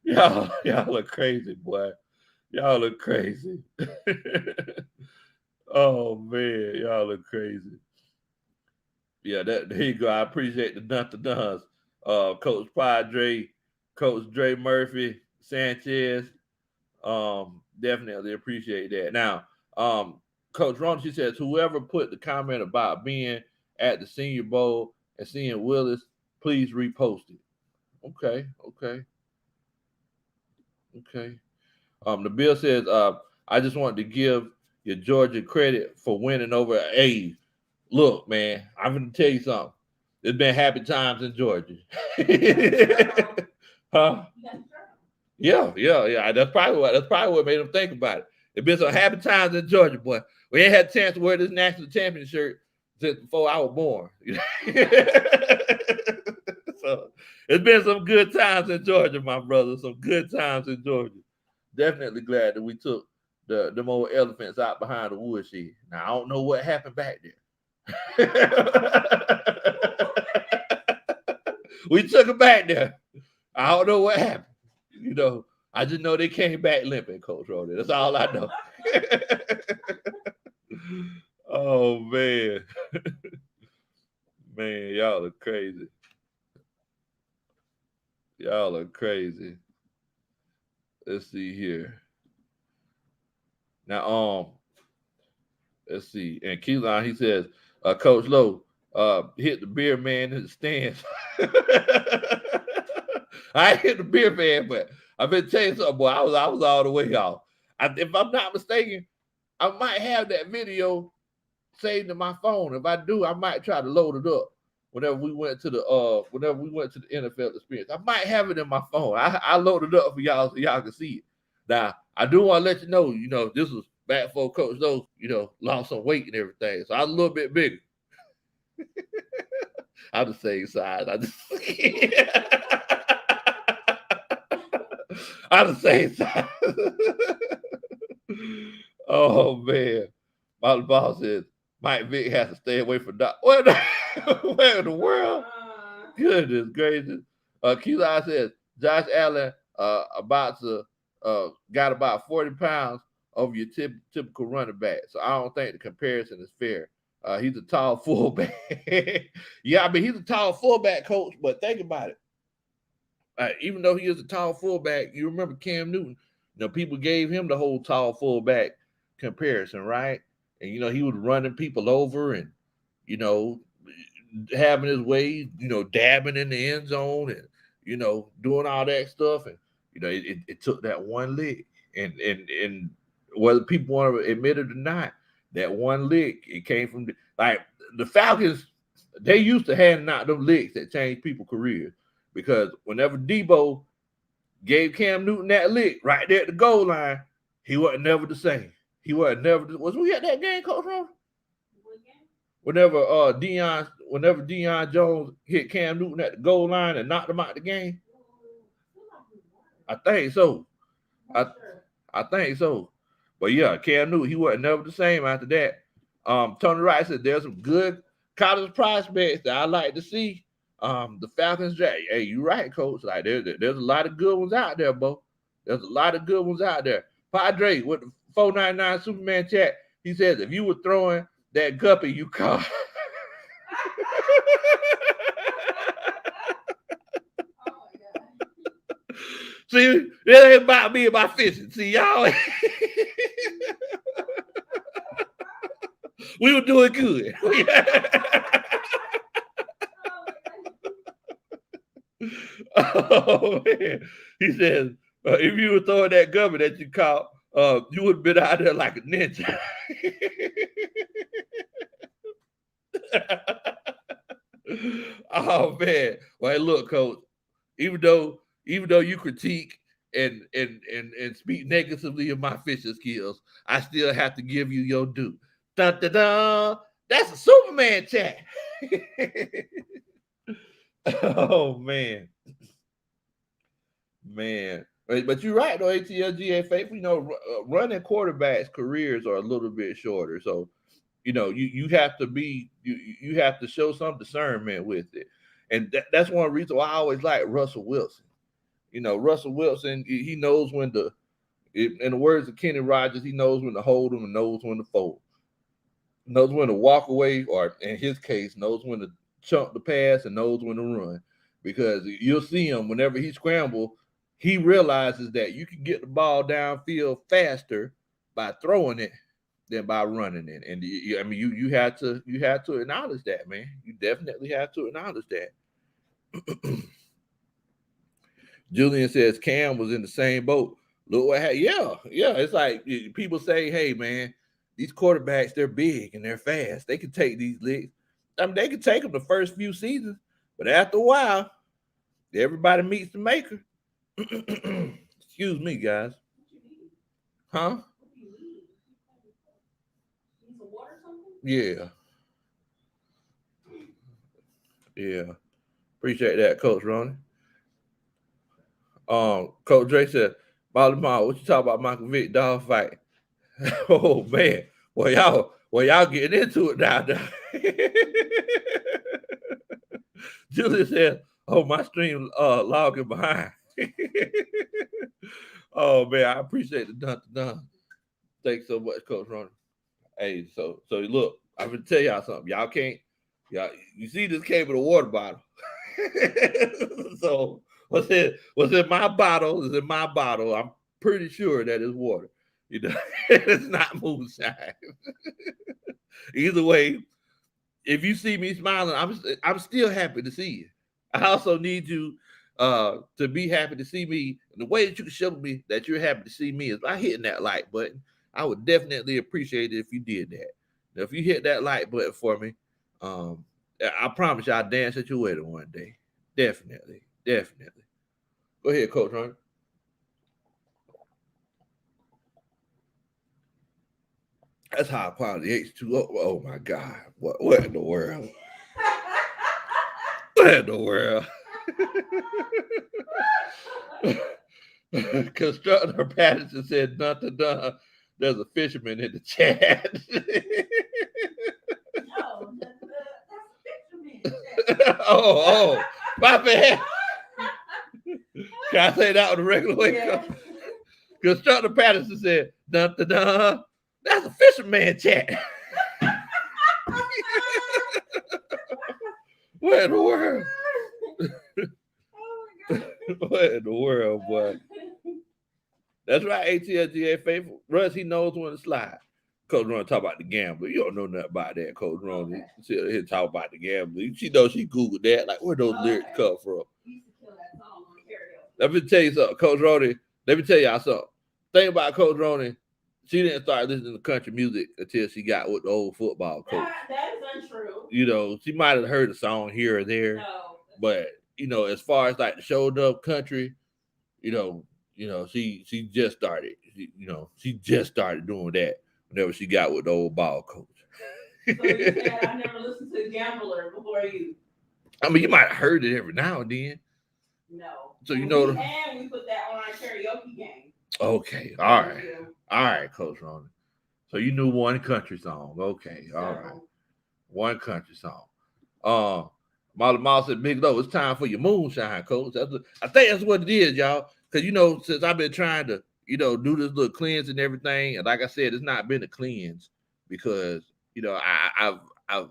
y'all are crazy, boy. Y'all are crazy. Oh man, y'all are crazy. Yeah, there you go. I appreciate the dun to duns. Coach Padre, Coach Dre Murphy, Sanchez. Definitely appreciate that. Now, Coach Ron, she says, whoever put the comment about being at the Senior Bowl and seeing Willis, please repost it. Okay, okay, okay. The bill says, I just wanted to give your Georgia credit for winning over A. Look, man, I'm gonna tell you something. It's been happy times in Georgia. Huh? Yeah. That's probably what made them think about it. It's been some happy times in Georgia, boy. We ain't had a chance to wear this national champion shirt since before I was born. So it's been some good times in Georgia, my brother. Some good times in Georgia. Definitely glad that we took the old elephants out behind the woodshed. Now I don't know what happened back there. We took it back there. I don't know what happened. You know, I just know they came back limping, Coach Rody. That's all I know. Oh man. Man, y'all are crazy. Y'all are crazy. Let's see here. Now, let's see. And Keelan, he says, Coach Lowe, hit the beer man in the stands. I hit the beer man, but I've been telling you something, boy. I was all the way off. If I'm not mistaken, I might have that video saved in my phone. If I do, I might try to load it up whenever we went to the NFL experience. I might have it in my phone. I loaded it up for y'all so y'all can see it. Now, I do want to let you know, this was back for Coach Lowe, lost some weight and everything. So I was a little bit bigger. I'm the same size. I'm the same size. Oh man. My boss says Mike Vick has to stay away from Doc. Where in the world? Goodness gracious. Keelan says Josh Allen about to got about 40 pounds over your typical running back. So I don't think the comparison is fair. He's a tall fullback. Yeah, I mean he's a tall fullback, coach, but think about it. Even though he is a tall fullback, you remember Cam Newton. People gave him the whole tall fullback comparison, right? And he was running people over and you know having his way, dabbing in the end zone and doing all that stuff. And it took that one lick, and whether people want to admit it or not, that one lick it came from like the Falcons. They used to hand out them licks that changed people's careers because whenever Debo gave Cam Newton that lick right there at the goal line, he wasn't never the same. He wasn't never. Was we at that game, Coach Ron? Whenever Deion Jones hit Cam Newton at the goal line and knocked him out the game, I think so. I I think so. But yeah, Cam Newton, he wasn't never the same after that. Tony Wright said there's some good college prospects that I like to see. The Falcons draft. Hey, you right, coach. Like there's a lot of good ones out there, Bo. There's a lot of good ones out there. Padre with the 499 Superman chat. He says if you were throwing that guppy you caught. See, it ain't about me and my fishing. See, y'all, we were doing good. Oh, man. He says, if you were throwing that gummy that you caught, you would have been out there like a ninja. Oh man. Well, hey, look, coach. Even though you critique and speak negatively of my fishing skills, I still have to give you your due. Dun, dun, dun. That's a Superman chat. Oh man. But you're right though, ATLGA faithful. Running quarterbacks careers are a little bit shorter, so you have to you have to show some discernment with it, and that's one reason why I always like Russell Wilson. Russell Wilson, he knows when to, in the words of Kenny Rogers, he knows when to hold them and knows when to fold, knows when to walk away, or in his case, knows when to chunk the pass and knows when to run, because you'll see him whenever he scrambles, he realizes that you can get the ball downfield faster by throwing it than by running it. And I mean, you have to acknowledge that, man. You definitely have to acknowledge that. Julian says Cam was in the same boat. Look what happened. Yeah. It's like people say, hey, man, these quarterbacks, they're big and they're fast. They can take these leagues. I mean, they can take them the first few seasons, but after a while, everybody meets the maker. Excuse me, guys. Huh? Yeah. Yeah. Appreciate that, Coach Ronnie. Coach Dre said, Molly Ma, what you talk about Michael Vick dog fight? Oh man. Well y'all getting into it now. Julia said, oh, my stream logging behind. Oh man, I appreciate the dun. Thanks so much, Coach Ronnie. Hey, so look, I'm gonna tell y'all something. Y'all, you see this came in a water bottle. So what's in my bottle is in my bottle. I'm pretty sure that is water. It's not moonshine. Either way, if you see me smiling, I'm still happy to see you. I also need you to be happy to see me. And the way that you can show me that you're happy to see me is by hitting that like button. I would definitely appreciate it if you did that. Now, if you hit that like button for me, um, I promise you I'll dance at your wedding one day. Definitely. Go ahead, Coach Hunter. That's high quality H2O. Oh my God. What in the world? What in the world? Constructor Patterson said, dun. There's a fisherman in the chat. No, that's fisherman. Oh, my bad. Can I say that on the regular way? Yeah. Constructor Patterson said, dun. That's a fisherman chat. What in the world? What in the world, boy? That's right, ATLGA faithful. Russ, he knows when to slide. Coach Ron talk about the gambler. You don't know nothing about that, Coach Ron. Okay. He here talk about the gambler. She knows she Googled that. Like, where those lyrics come from? We used to kill that song on karaoke. Let me tell you something, Coach Ronnie. Let me tell y'all something. Thing about Coach Ronnie, she didn't start listening to country music until she got with the old football coach. That is untrue. She might have heard a song here or there. No. But as far as like the showed up country, she just started. She just started doing that whenever she got with the old ball coach. So you said I never listened to Gambler before you. I mean, you might have heard it every now and then. No. So and we put that on our karaoke game. Okay, all right, Coach Ronnie. So you knew one country song. Okay, all right, one country song. Molly Mouse said, Big Low, it's time for your moonshine, Coach. I think that's what it is, y'all. Because, since I've been trying to, do this little cleanse and everything, and like I said, it's not been a cleanse because, I've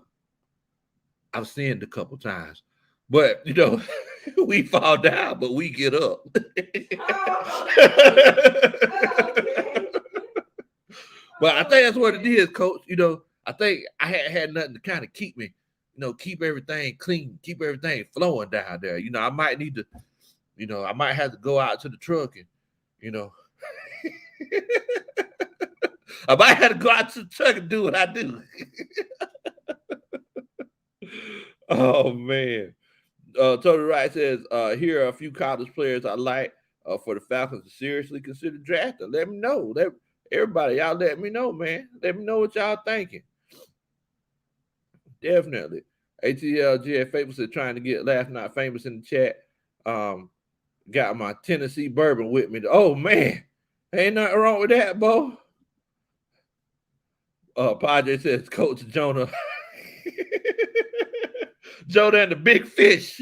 sinned a couple times. But, we fall down, but we get up. But I think that's what it is, Coach. I think I had nothing to kind of keep me, keep everything clean, keep everything flowing down there. I might need to, I might have to go out to the truck and, you know, I might have to go out to the truck and do what I do. Oh man. Tony Wright says, here are a few college players I like for the Falcons to seriously consider drafting. Let me know. Everybody, y'all let me know, man. Let me know what y'all thinking. Definitely. ATLGF Famous is trying to get Laugh Not Famous in the chat. Um, got my Tennessee bourbon with me. Oh man, ain't nothing wrong with that, Bo. Padre says Coach Jonah. Jonah and the big fish.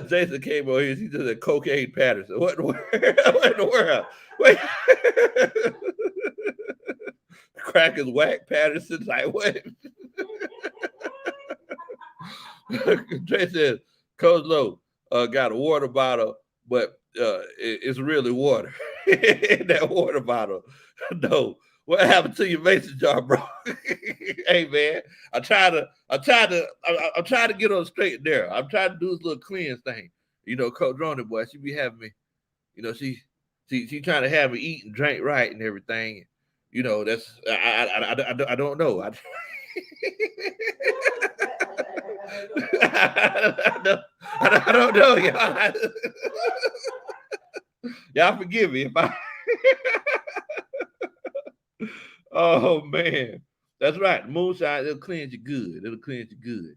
Jason came over here. He just a cocaine Patterson. What in the world? What in the world? Wait. Crackers whack Patterson. Like what? Jay says, Coach Low got a water bottle, but it's really water. That water bottle. No. What happened to your mason jar, bro? Hey man, I'm trying to get on straight there. I'm trying to do this little cleanse thing. Coach Ronnie boy, she be having me, she trying to have me eat and drink right and everything. That's I don't know. I don't know, y'all. Y'all forgive me if I. Oh man, that's right. Moonshine, it'll cleanse you good. It'll cleanse you good.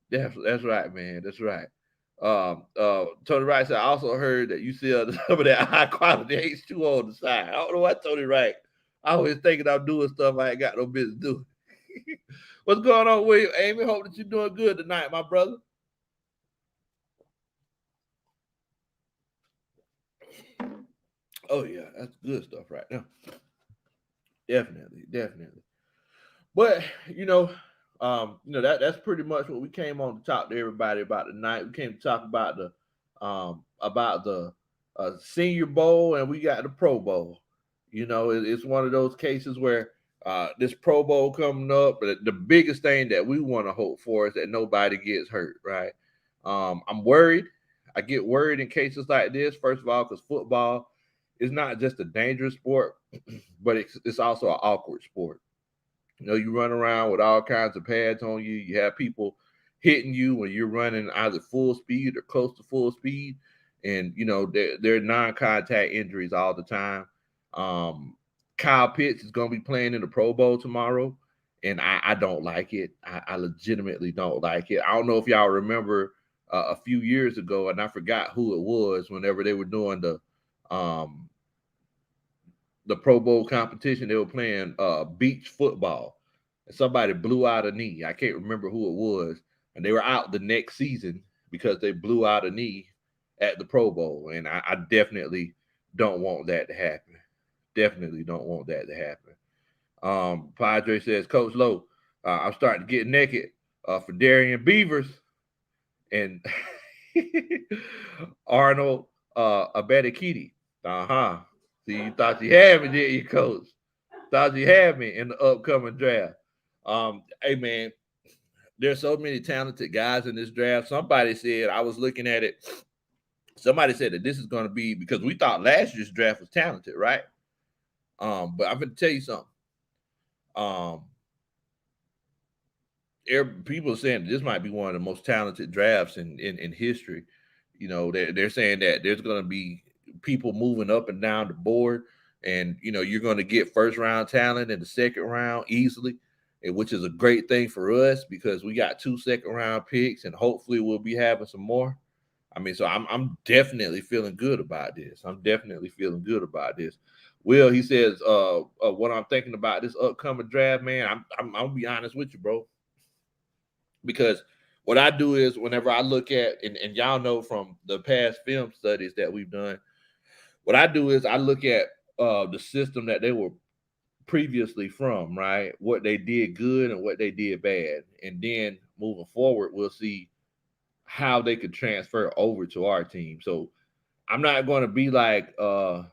That's right, man. That's right. Tony Wright said, I also heard that you sell some of that high quality H2O on the side. I don't know what Tony Wright. I always thinking I'm doing stuff I ain't got no business doing. What's going on with you, Amy? Hope that you're doing good tonight, my brother. Oh yeah, that's good stuff right now. Definitely, definitely. But that's pretty much what we came on to talk to everybody about tonight. We came to talk about the Senior Bowl, and we got the Pro Bowl. It's one of those cases where this Pro Bowl coming up, but the biggest thing that we want to hope for is that nobody gets hurt, right? I'm worried. I get worried in cases like this. First of all, because football is not just a dangerous sport, but it's also an awkward sport. You run around with all kinds of pads on you. You have people hitting you when you're running either full speed or close to full speed. And, they're non-contact injuries all the time. Kyle Pitts is going to be playing in the Pro Bowl tomorrow. And I don't like it. I legitimately don't like it. I don't know if y'all remember a few years ago, and I forgot who it was whenever they were doing um, the Pro Bowl competition. They were playing beach football. And somebody blew out a knee. I can't remember who it was. And they were out the next season because they blew out a knee at the Pro Bowl. And I definitely don't want that to happen. Definitely don't want that to happen. Padre says, Coach Lowe, I'm starting to get naked for Darian Beavers and Arnold Abedikiti. Uh-huh. See, you thought you had me, didn't you, Coach? Thought you had me in the upcoming draft. Hey man, there's so many talented guys in this draft. Somebody said, I was looking at it. Somebody said that this is going to be because we thought last year's draft was talented, right? But I'm going to tell you something. People are saying that this might be one of the most talented drafts in history. They're saying that there's going to be people moving up and down the board, and you're going to get first round talent in the second round easily, which is a great thing for us because we got 2 second round picks, and hopefully we'll be having some more. I mean, so I'm definitely feeling good about this. I'm definitely feeling good about this. Will, he says, what I'm thinking about this upcoming draft, man, I'm gonna be honest with you, bro. Because what I do is whenever I look at, and y'all know from the past film studies that we've done, what I do is I look at the system that they were previously from, right? What they did good and what they did bad. And then moving forward, we'll see how they could transfer over to our team. So I'm not going to be like, I'm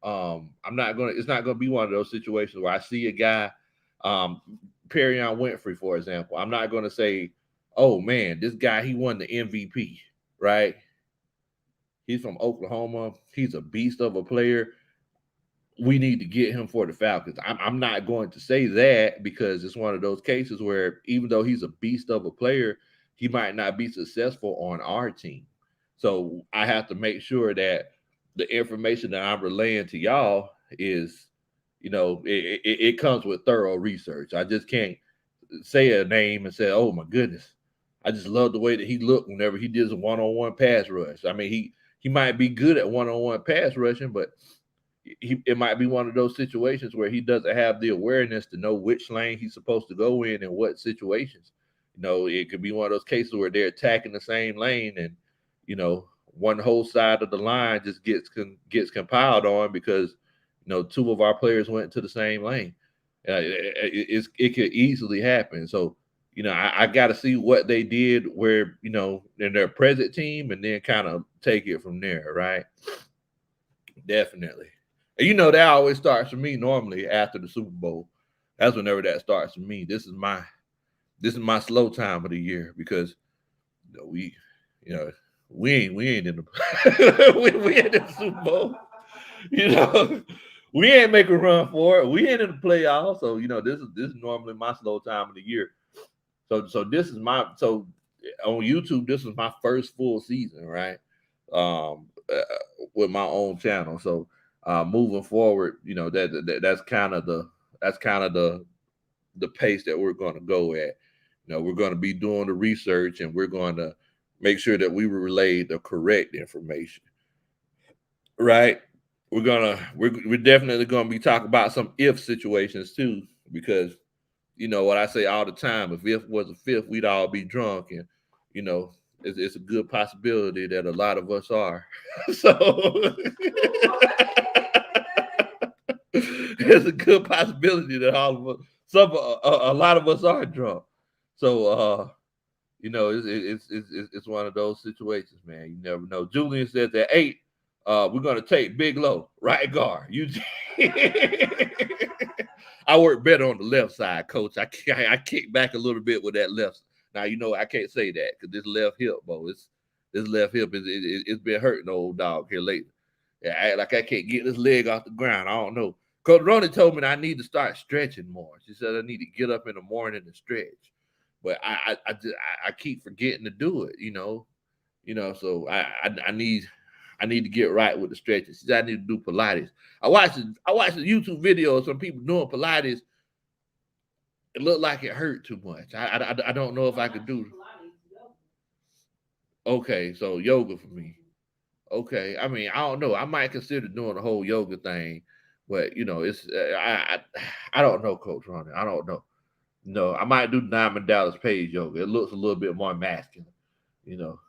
not going to, it's not going to be one of those situations where I see a guy, Perion Winfrey, for example. I'm not going to say, oh man, this guy, he won the MVP, right? He's from Oklahoma. He's a beast of a player. We need to get him for the Falcons. I'm not going to say that because it's one of those cases where even though he's a beast of a player, he might not be successful on our team. So I have to make sure that the information that I'm relaying to y'all is, it comes with thorough research. I just can't say a name and say, "Oh my goodness, I just love the way that he looked whenever he did a one-on-one pass rush." I mean, he might be good at one-on-one pass rushing, but it might be one of those situations where he doesn't have the awareness to know which lane he's supposed to go in and what situations. It could be one of those cases where they're attacking the same lane and one whole side of the line just gets compiled on because two of our players went to the same lane. It could easily happen. So I got to see what they did where in their present team and then kind of take it from there, right? Definitely. And that always starts for me normally after the Super Bowl. That's whenever that starts for me. This is my slow time of the year because we ain't in the we ain't in the Super Bowl. We ain't make a run for it. We ain't in the playoffs. So this is normally my slow time of the year. So this is on YouTube. This is my first full season, right? With my own channel. So moving forward, that's kind of the pace that we're going to go at. We're going to be doing the research and we're going to make sure that we relay the correct information. Right? We're definitely gonna be talking about some if situations too, because what I say all the time, if was a fifth, we'd all be drunk, and it's a good possibility that a lot of us are. So there's a good possibility that all of us, a lot of us are drunk. So it's one of those situations, man. You never know. Julian says at 8, we're gonna take Big Low, right guard. I work better on the left side, coach. I kick back a little bit with that left. Now I can't say that because this left hip, this left hip it's been hurting the old dog here lately. Yeah, I can't get this leg off the ground. I don't know. Coach Ronnie told me that I need to start stretching more. She said I need to get up in the morning and stretch, but I keep forgetting to do it. So I need to get right with the stretches. She said I need to do Pilates. I watched a YouTube video of some people doing Pilates. It looked like it hurt too much. I don't know if I could do. Okay, so yoga for me. Okay, I mean I don't know. I might consider doing the whole yoga thing, but it's I don't know, Coach Ronnie. I don't know. No, I might do Diamond Dallas Page yoga. It looks a little bit more masculine, you know.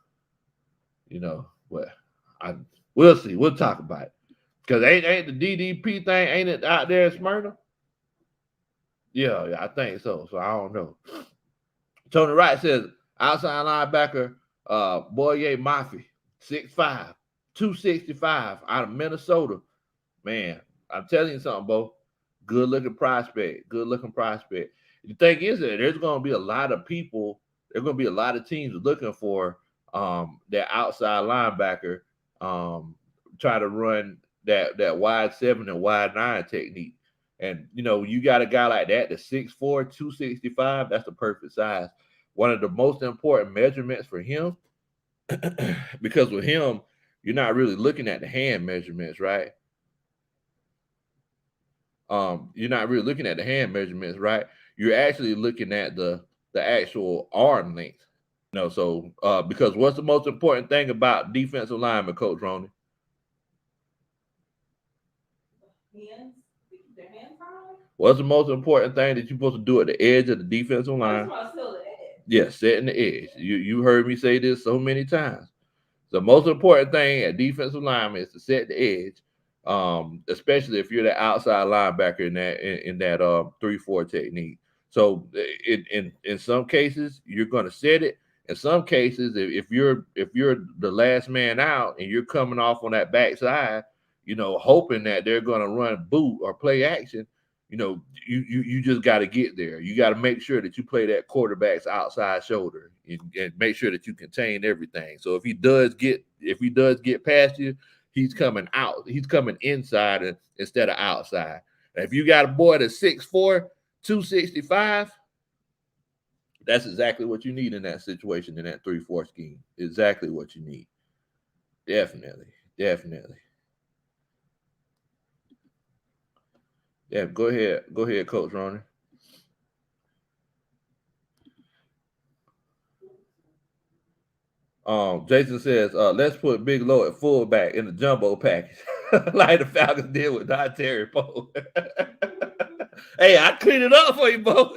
But we'll see. We'll talk about it. Cause ain't the DDP thing, ain't it out there in Smyrna? Yeah, I think so. So I don't know. Tony Wright says outside linebacker, Boye Mafi, 6'5", 265 out of Minnesota. Man, I'm telling you something, Bo. Good looking prospect. Good looking prospect. The thing is that there's going to be a lot of people. There's going to be a lot of teams looking for that outside linebacker. Try to run that wide 7 and wide 9 technique. And you got a guy like that, the 6'4", 265. That's the perfect size. One of the most important measurements for him, because with him, you're not really looking at the hand measurements, right? You're not really looking at the hand measurements, right? You're actually looking at the actual arm length. So because what's the most important thing about defensive lineman, Coach Ronnie? Hands. Their hands high. What's the most important thing that you're supposed to do at the edge of the defensive line? Yeah, setting the edge. You heard me say this so many times. The most important thing at defensive lineman is to set the edge, especially if you're the outside linebacker in that 3-4 technique. So in some cases you're going to set it. In some cases, if you're the last man out and you're coming off on that backside, hoping that they're going to run boot or play action, you just got to get there. You got to make sure that you play that quarterback's outside shoulder and make sure that you contain everything. So if he does get past you, he's coming out. He's coming inside instead of outside. And if you got a boy that's 6'4", 265, that's exactly what you need in that situation in that 3-4 scheme. Exactly what you need. Definitely, definitely. Yeah, go ahead, Coach Ronnie. Jason says, let's put Big Low at fullback in the jumbo package, like the Falcons did with Don Terry Poe. Hey, I cleaned it up for you, Bo.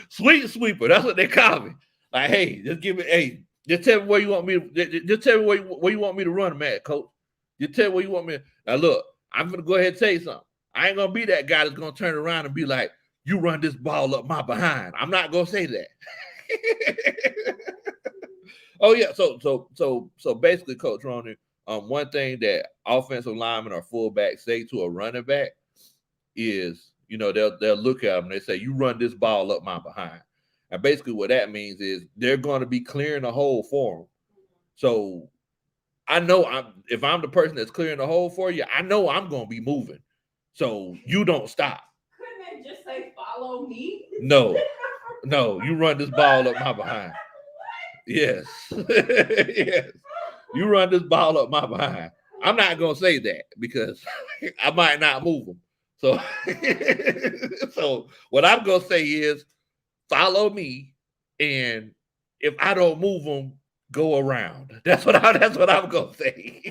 Sweet sweeper, that's what they call me. Like, hey, just give me, hey, just tell me where you want me to, just tell me where you want me to run them at, Coach. Just tell me where you want me. Now, look, I'm gonna go ahead and tell you something. I ain't gonna be that guy that's gonna turn around and be like, "You run this ball up my behind." I'm not gonna say that. Oh yeah, so basically, Coach Ronnie, one thing that offensive linemen or fullbacks say to a running back is, they'll look at them and they say, "You run this ball up my behind." And basically, what that means is they're going to be clearing the hole for them. So I know if I'm the person that's clearing the hole for you, I know I'm going to be moving. So you don't stop. Couldn't they just say follow me? No, no, you run this ball up my behind. Yes. Yes. You run this ball up my behind. I'm not gonna say that because I might not move them. So, so what I'm gonna say is follow me, and if I don't move them, go around. That's what I'm gonna say.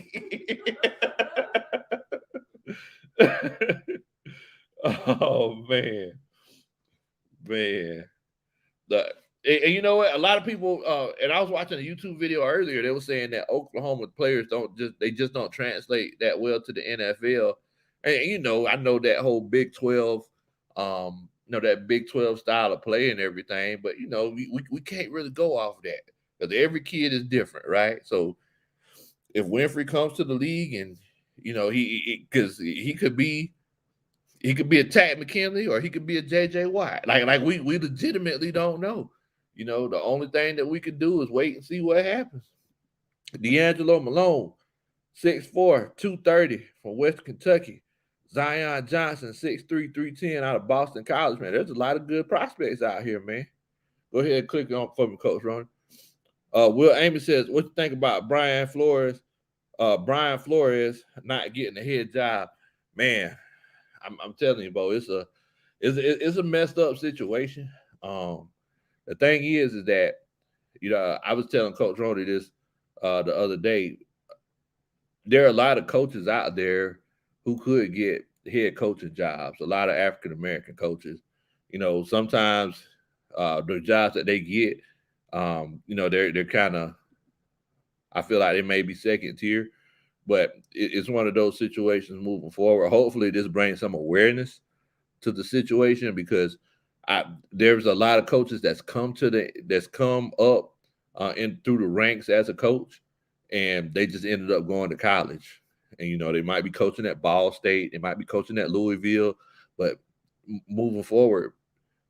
Oh man. The and you know what? A lot of people, and I was watching a YouTube video earlier. They were saying that Oklahoma players just don't translate that well to the NFL. And I know that whole Big 12, that Big 12 style of play and everything. But we can't really go off that because every kid is different, right? So if Winfrey comes to the league and because he could be a Tad McKinley or he could be a JJ Watt. Like we legitimately don't know. The only thing that we could do is wait and see what happens. D'Angelo Malone, 6'4", 230 from West Kentucky. Zion Johnson, 6'3", 310 out of Boston College, man. There's a lot of good prospects out here, man. Go ahead and click on for me, Coach Ron. Will Amy says, what you think about Brian Flores not getting a head job? Man, I'm telling you, bro, it's a messed up situation. The thing is that I was telling Coach Rody this the other day. There are a lot of coaches out there who could get head coaching jobs. A lot of African American coaches. Sometimes the jobs that they get, they're kind of. I feel like they may be second tier, but it's one of those situations moving forward. Hopefully, this brings some awareness to the situation because there's a lot of coaches that's come up in through the ranks as a coach, and they just ended up going to college. And they might be coaching at Ball State, they might be coaching at Louisville, but moving forward,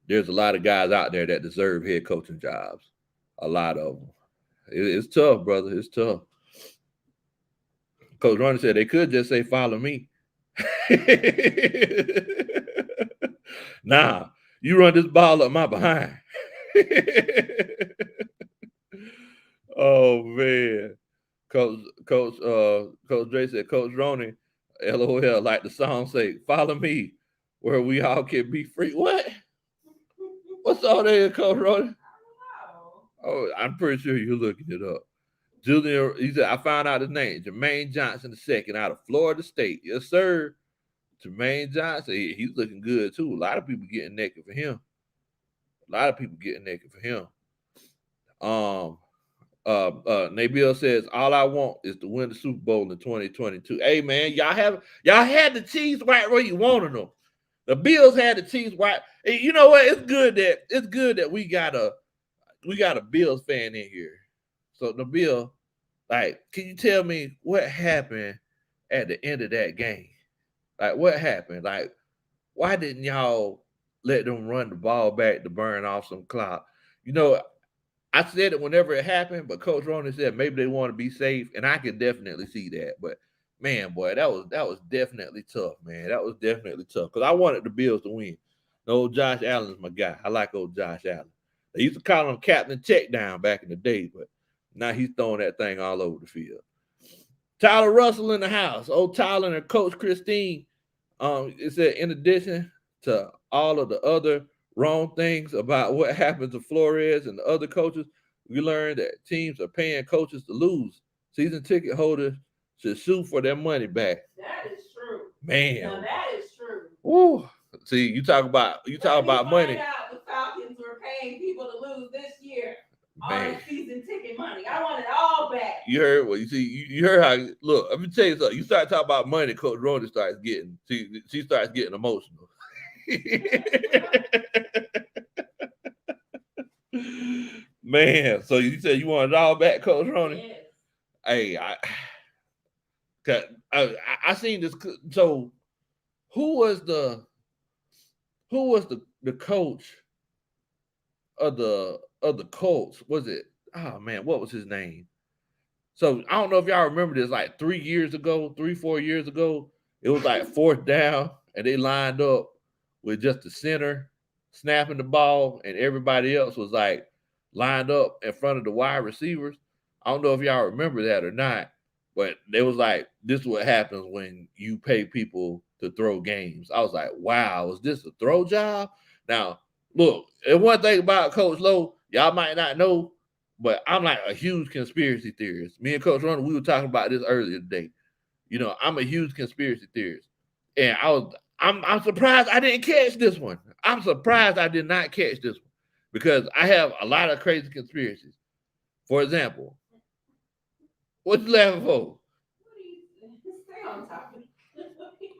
there's a lot of guys out there that deserve head coaching jobs. A lot of them. It's tough, brother. It's tough. Coach Ronnie said they could just say follow me. Nah, you run this ball up my behind. Oh man. Coach Dre said, Coach Ronnie, LOL, like the song say, follow me where we all can be free. What? What's all there, Coach Ronnie? Oh, I'm pretty sure you're looking it up. Julian, he said, I found out his name, Jermaine Johnson II out of Florida State. Yes, sir. Jermaine Johnson, he's looking good too. A lot of people getting naked for him. A lot of people getting naked for him. Nabil says, all I want is to win the Super Bowl in 2022. Hey man, y'all had the Chiefs right where you wanted them. The Bills had the Chiefs right. Hey, you know what? It's good that we got a Bills fan in here. So Nabil, like, can you tell me what happened at the end of that game? Like, what happened? Like, why didn't y'all let them run the ball back to burn off some clock? You know, I said it whenever it happened, but Coach Ronan said maybe they want to be safe, and I can definitely see that. But man, boy, that was definitely tough, man. That was definitely tough because I wanted the Bills to win. Old Josh Allen's my guy. I like old Josh Allen. They used to call him Captain Check Down back in the day, but now he's throwing that thing all over the field. Tyler Russell in the house. Old Tyler and Coach Christine. It said in addition to all of the other wrong things about what happened to Flores and the other coaches, we learned that teams are paying coaches to lose. Season ticket holders should sue for their money back. That is true. Man, Now that is true. woo. See, you talk Let me about find money, out the Falcons were paying people to lose this year all man. the season ticket money. I want it all back. You heard what you see. You heard how. Look, let me tell you something. You start talking about money, Coach Rona starts getting. She starts getting emotional. Man, so you said you want it all back, Coach Rona? Yes. Hey, 'cause I seen this. So who was the the coach of the Colts? Was it? Oh man, what was his name? So I don't know if y'all remember this. Like 3 years ago, 4 years ago, it was like fourth down, and they lined up with just the center snapping the ball, and everybody else was like lined up in front of the wide receivers. I don't know if y'all remember that or not, but they was like, "This is what happens when you pay people to throw games." I was like, "Wow, is this a throw job?" Now, look, and one thing about Coach Lowe, y'all might not know, but I'm like a huge conspiracy theorist. Me and Coach Ronald, we were talking about this earlier today. You know, I'm a huge conspiracy theorist, and I'm surprised I didn't catch this one. I'm surprised I did not catch this one because I have a lot of crazy conspiracies. For example, what you laughing for? What do you stay on topic?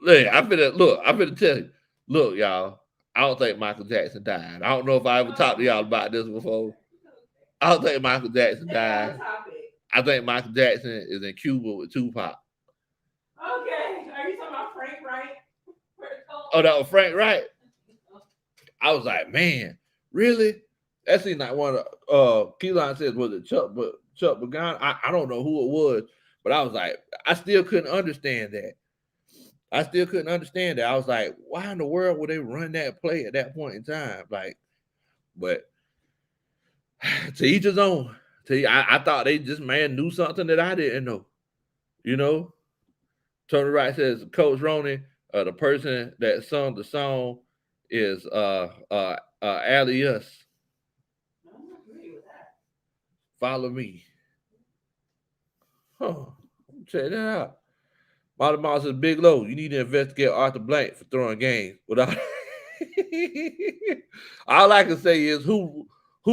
Look, I'm finna tell you. Look, y'all, I don't think Michael Jackson died. I don't know if I ever talked to y'all about this before. I don't think Michael Jackson Stay on died. topic. I think Michael Jackson is in Cuba with Tupac. Okay. Are you talking about Frank Wright? Oh, that was Frank Wright. I was like, man, really? That seemed like one of Keelan says, was it Chuck Bagan? I don't know who it was, but I was like, I still couldn't understand that. I still couldn't understand that. I was like, why in the world would they run that play at that point in time? Like, but to each his own. I thought they just man knew something that I didn't know. You know, Tony Wright says, Coach Roney, the person that sung the song is Alias. I don't agree with that. Follow me. Huh. Check that out. Molly Moss says, Big Low, you need to investigate Arthur Blank for throwing games without. All I can say is who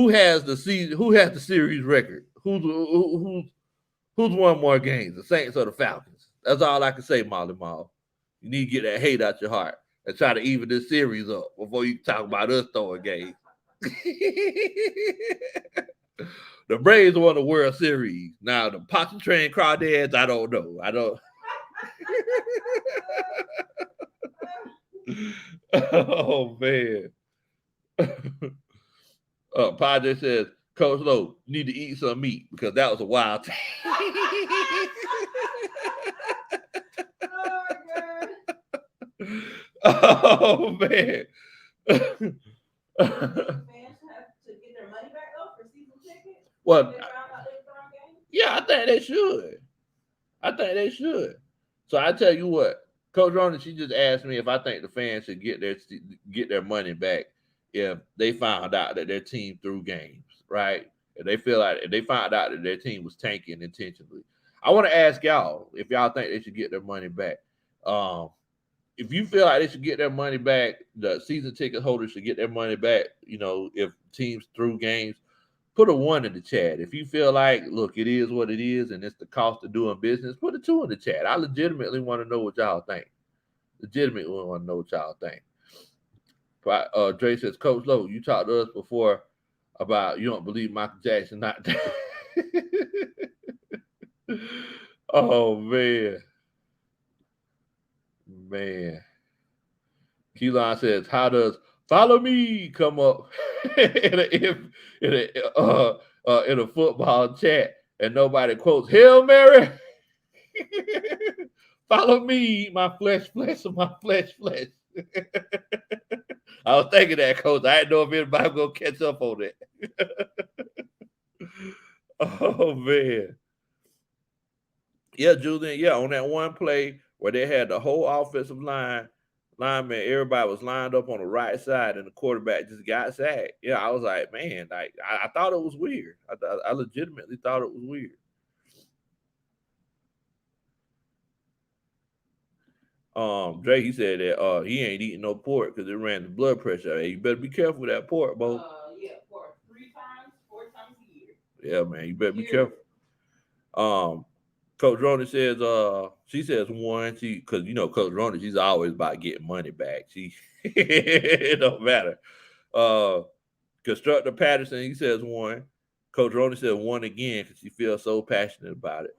has the season, who has the series record, who's won more games, the Saints or the Falcons. That's all I can say, Molly Moss. You need to get that hate out your heart and try to even this series up before you talk about us throwing games. The Braves won the World Series. Now the Pontchartrain Crawdads, I don't know. I don't. Oh man. Padre says, Coach Lowe, you need to eat some meat because that was a wild time. Oh man. Fans have to get their money back though for season tickets. Well, They found out they were throwing games. yeah, I think they should. I think they should. So I tell you what, Coach Ronald, she just asked me if I think the fans should get their money back if they found out that their team threw games, right? If they found out that their team was tanking intentionally. I want to ask y'all if y'all think they should get their money back. Um, if you feel like they should get their money back, the season ticket holders should get their money back. You know, if teams threw games, put a one in the chat. If you feel like, look, it is what it is, and it's the cost of doing business, put a two in the chat. I legitimately want to know what y'all think. Legitimately want to know what y'all think. Dre says, Coach Lowe, you talked to us before about you don't believe Michael Jackson not. Oh man. Man. Keelan says, "How does follow me come up in in a football chat and nobody quotes Hail Mary? Follow me, my flesh, and my flesh." I was thinking that, coach. I didn't know if anybody was gonna catch up on that. Oh man, yeah, Julian. Yeah, on that one play where they had the whole offensive lineman, everybody was lined up on the right side, and the quarterback just got sacked. Yeah, I was like, man, like I thought it was weird. I legitimately thought it was weird. Drake, he said that he ain't eating no pork because it ran the blood pressure. Hey, you better be careful with that pork, Bo. Yeah, for 3 times, 4 times a year. Yeah, man, you better be careful. Um, Coach Ronnie says, she says one, because Coach Ronnie, she's always about getting money back. She it don't matter. Uh, Constructor Patterson, he says one. Coach Ronnie says one again because she feels so passionate about it.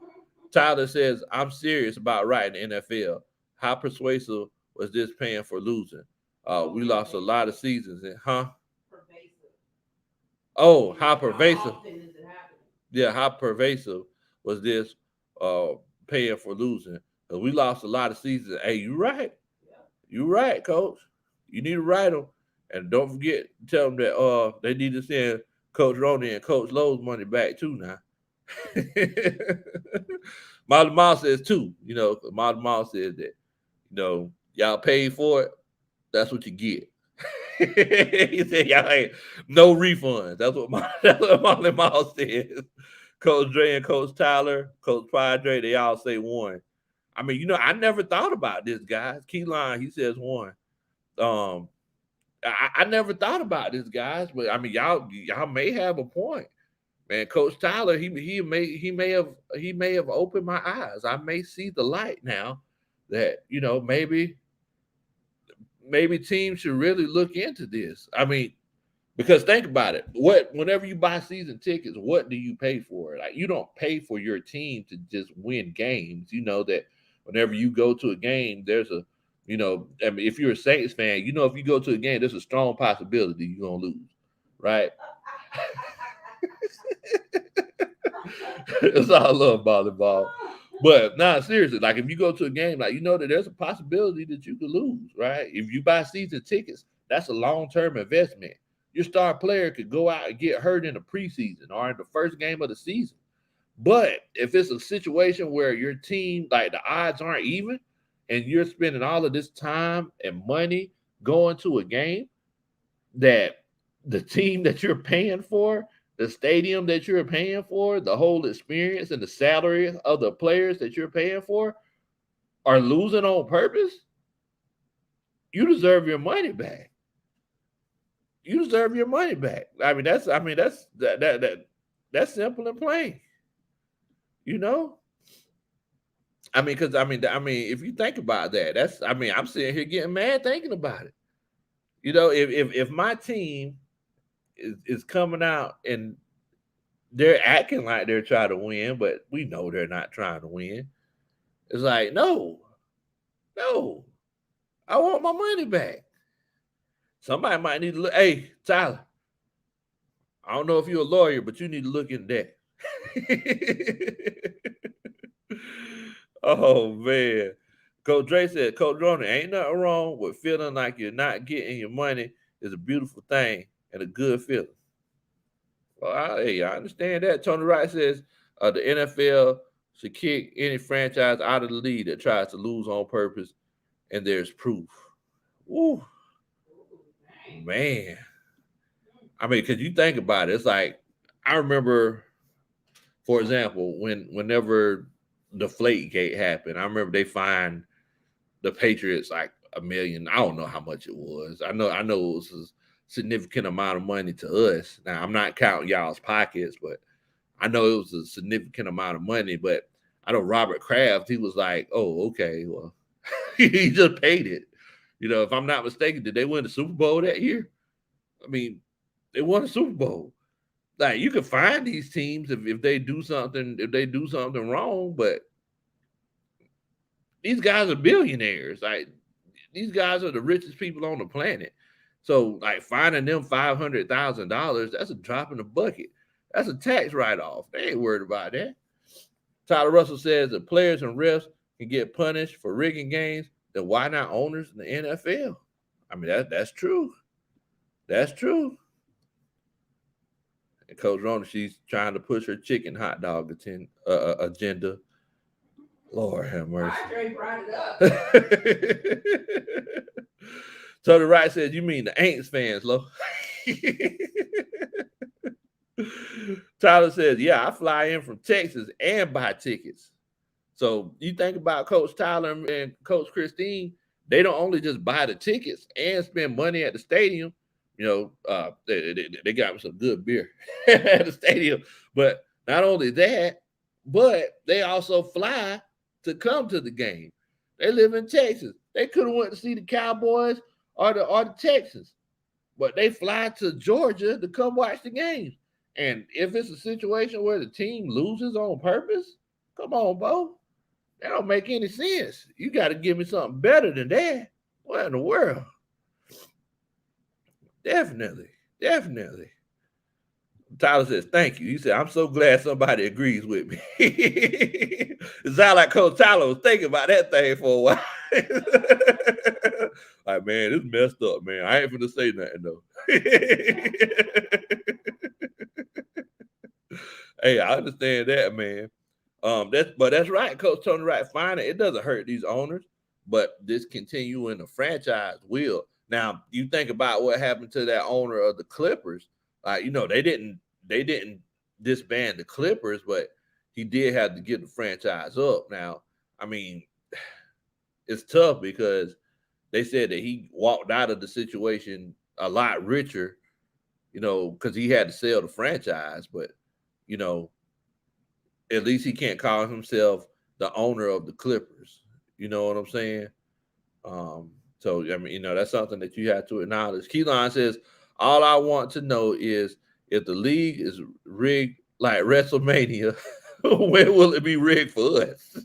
Tyler says, I'm serious about writing NFL. How persuasive was this paying for losing? We lost a lot of seasons, huh? Pervasive. Oh, how pervasive? How often is it happening? Yeah, how pervasive was this paying for losing? Because we lost a lot of seasons. Hey, you right. Yeah. You right, coach. You need to write them. And don't forget to tell them that they need to send Coach Roney and Coach Lowe's money back too now. Molly Miles says too, Molly Miles says that, y'all paid for it, that's what you get. He said y'all ain't no refunds. That's what Molly Miles says. Coach Dre and Coach Tyler, Coach Padre, they all say one. I mean, I never thought about this, guys. Keyline, he says one. Um, I never thought about this, guys, but I mean, y'all may have a point, man. Coach Tyler, he may have opened my eyes. I may see the light now that maybe teams should really look into this. I mean, because think about it. Whenever you buy season tickets, what do you pay for? Like, you don't pay for your team to just win games. You know that whenever you go to a game, there's I mean, if you're a Saints fan, if you go to a game, there's a strong possibility you're gonna lose, right? It's all love volleyball. But seriously, like if you go to a game, like that there's a possibility that you could lose, right? If you buy season tickets, that's a long-term investment. Your star player could go out and get hurt in the preseason or in the first game of the season. But if it's a situation where your team, like the odds aren't even, and you're spending all of this time and money going to a game, that the team that you're paying for, the stadium that you're paying for, the whole experience and the salary of the players that you're paying for are losing on purpose, you deserve your money back. You deserve your money back. That's simple and plain. You know, if you think about that, I'm sitting here getting mad thinking about it. If my team is coming out and they're acting like they're trying to win, but we know they're not trying to win. It's like, no, I want my money back. Somebody might need to look. Hey, Tyler, I don't know if you're a lawyer, but you need to look into that. Oh man. Coach Dre said, Coach Ronnie, ain't nothing wrong with feeling like you're not getting your money. Is a beautiful thing and a good feeling. Well, I understand that. Tony Wright says the NFL should kick any franchise out of the league that tries to lose on purpose, and there's proof. Ooh, man. I mean, because you think about it, it's like I remember, for example, whenever the Flake Gate happened, I remember they fined the Patriots like $1 million. I don't know how much it was. I know it was a significant amount of money to us. Now I'm not counting y'all's pockets, but I know it was a significant amount of money. But I know Robert Kraft, he was like, "Oh, okay, well," he just paid it. If I'm not mistaken, did they win the Super Bowl that year? I mean, they won a Super Bowl. Like you can find these teams if they do something wrong, but these guys are billionaires. Like these guys are the richest people on the planet. So like finding them $500,000, that's a drop in the bucket. That's a tax write-off. They ain't worried about that. Tyler Russell says that players and refs can get punished for rigging games, then why not owners in the NFL? I mean, that's true. That's true. And Coach Rona, she's trying to push her chicken hot dog agenda. Lord have mercy. Andre brought it up. Tony Wright says, you mean the Aints fans, Lo? Tyler says, yeah, I fly in from Texas and buy tickets. So you think about Coach Tyler and Coach Christine, they don't only just buy the tickets and spend money at the stadium. You know, they got some good beer at the stadium. But not only that, but they also fly to come to the game. They live in Texas. They could have went to see the Cowboys or the Texans, but they fly to Georgia to come watch the games. And if it's a situation where the team loses on purpose, come on, Bo. That don't make any sense. You got to give me something better than that. What in the world? Definitely. Tyler says, thank you. He said, I'm so glad somebody agrees with me. It sounds like Coach Tyler was thinking about that thing for a while. Like, man, this messed up, man. I ain't finna say nothing, though. Hey, I understand that, man. That's right, Coach Tony Wright. Fine, it doesn't hurt these owners, but discontinuing the franchise will. Now, you think about what happened to that owner of the Clippers. You know, they didn't disband the Clippers, but he did have to get the franchise up. Now, I mean, it's tough because they said that he walked out of the situation a lot richer, you know, because he had to sell the franchise. But, you know, at least he can't call himself the owner of the Clippers. You know what I'm saying? So, I mean, you know, that's something that you have to acknowledge. Keylon says, all I want to know is if the league is rigged like WrestleMania, when will it be rigged for us?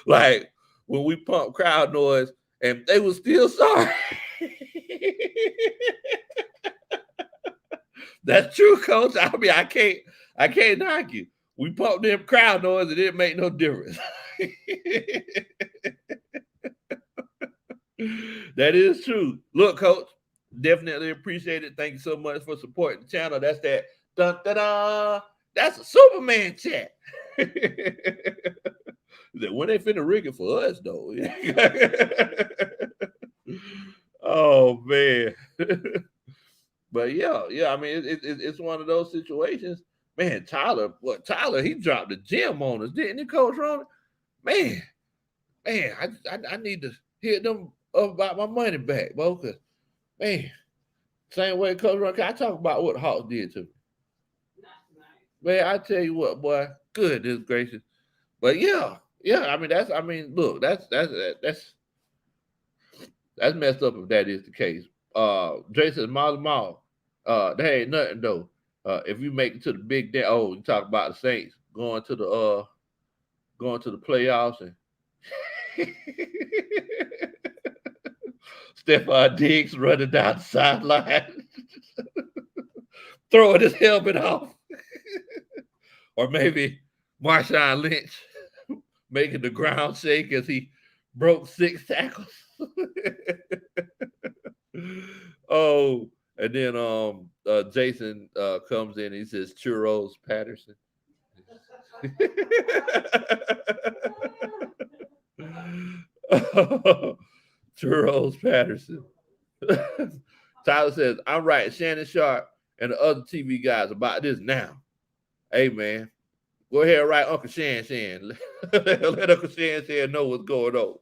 Like when we pump crowd noise and they were still sorry. That's true, Coach. I mean, I can't knock you. We pumped them crowd noise and it didn't make no difference. That is true. Look, Coach, definitely appreciate it. Thank you so much for supporting the channel. That's that. Dun, da, da. That's a Superman chat. When they finna rig it for us, though. Oh man. But yeah. I mean, it's one of those situations. Man, Tyler, he dropped the gem on us, didn't he, Coach Ron? Man, I need to hit them up about my money back, bro. Cause man, same way Coach Ron, can I talk about what Hawks did to me? Man, I tell you what, boy, goodness gracious. But yeah. I mean, look, that's messed up if that is the case. Jay says, Mall, that ain't nothing though. If you make it to the big day, you talk about the Saints going to the playoffs and Stephon Diggs running down the sideline, throwing his helmet off, or maybe Marshawn Lynch making the ground shake as he broke 6 tackles. And then Jason comes in and he says Churros Patterson. Churros Patterson. Tyler says, I'm right, Shannon Sharp and the other TV guys about this now. Hey man, go ahead and write Uncle Shan. Let Uncle Shan know what's going on.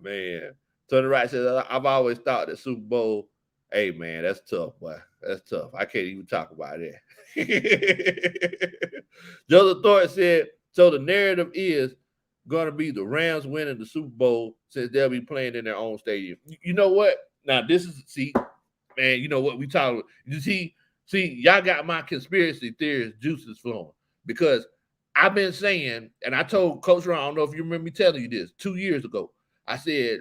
Man. Tony Wright says, I've always thought that Super Bowl, hey man, that's tough, boy. That's tough. I can't even talk about that. Joseph Thornton said, so the narrative is going to be the Rams winning the Super Bowl since they'll be playing in their own stadium. You know what? Now, man, you know what we talking about. You see, y'all got my conspiracy theories juices flowing because I've been saying, and I told Coach Ron, I don't know if you remember me telling you this 2 years ago. I said,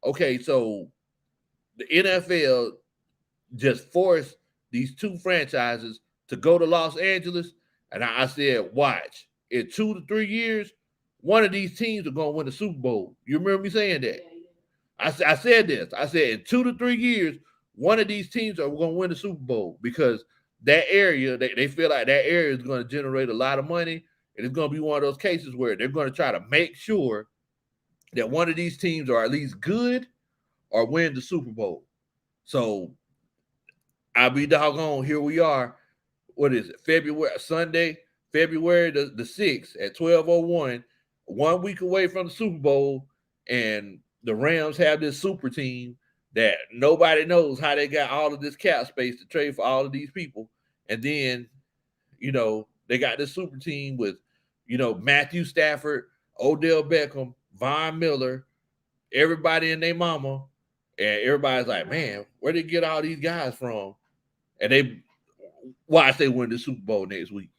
okay, so the NFL just forced these two franchises to go to Los Angeles. And I said, watch, in 2 to 3 years, one of these teams are going to win the Super Bowl. You remember me saying that? I said this. I said, in 2 to 3 years, one of these teams are going to win the Super Bowl because that area, they feel like that area is going to generate a lot of money. And it's going to be one of those cases where they're going to try to make sure that one of these teams are at least good or win the Super Bowl. So I'll be doggone. Here we are. What is it? Sunday, February the 6th at 12:01, 1 week away from the Super Bowl, and the Rams have this super team that nobody knows how they got all of this cap space to trade for all of these people. And then, they got this super team with, Matthew Stafford, Odell Beckham, Von Miller, everybody and their mama. And everybody's like, man, where did they get all these guys from? And they watch they win the Super Bowl next week.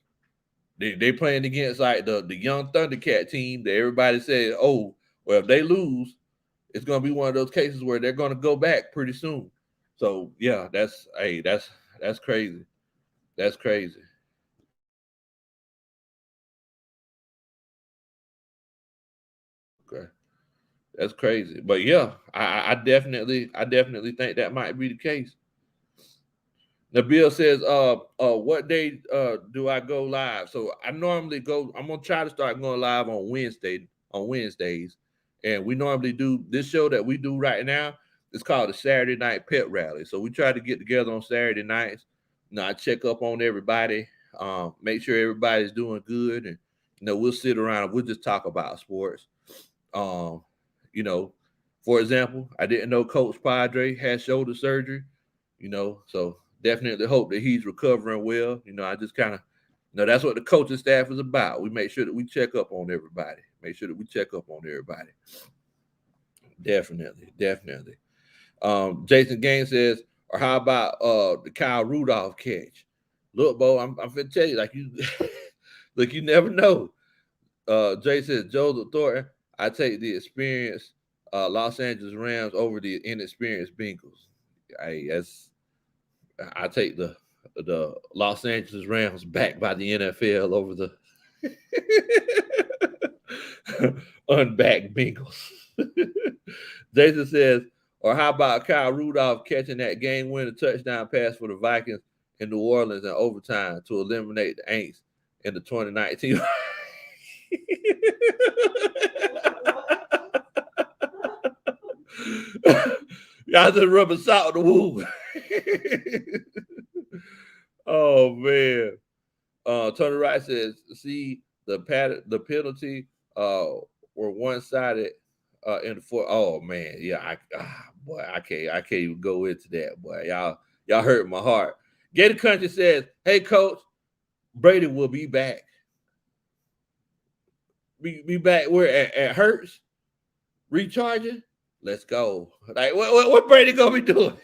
They playing against like the young Thundercat team that everybody said, oh, well, if they lose, it's gonna be one of those cases where they're gonna go back pretty soon. So yeah, that's crazy. That's crazy. Okay. That's crazy. But yeah, I definitely think that might be the case. The bill says, what day do I go live? So I normally go. I'm gonna try to start going live on Wednesdays, and we normally do this show that we do right now. It's called the Saturday Night Pet Rally. So we try to get together on Saturday nights. I check up on everybody, make sure everybody's doing good, and we'll sit around and we'll just talk about sports. Um, you know, for example, I didn't know Coach Padre had shoulder surgery. So definitely hope that he's recovering well. I just kind of, that's what the coaching staff is about. We make sure that we check up on everybody. Make sure that we check up on everybody. Definitely, definitely. Jason Gaines says, or how about the Kyle Rudolph catch? Look, Bo, I'm gonna tell you, like you, look, you never know. Jay says, Joseph Thornton, I take the experienced Los Angeles Rams over the inexperienced Bengals. I take the Los Angeles Rams backed by the NFL over the unbacked Bengals. Jason says, or how about Kyle Rudolph catching that game-winning touchdown pass for the Vikings in New Orleans in overtime to eliminate the Aints in the 2019. Y'all just rubbing salt in the wound. Oh man. Tony Wright says, see the penalty were one sided in the fourth. Oh man, yeah, boy, I can't even go into that, boy. Y'all hurt my heart. Gator Country says, hey coach, Brady will be back. Be back where at Hurts, recharging. Let's go. Like what Brady gonna be doing?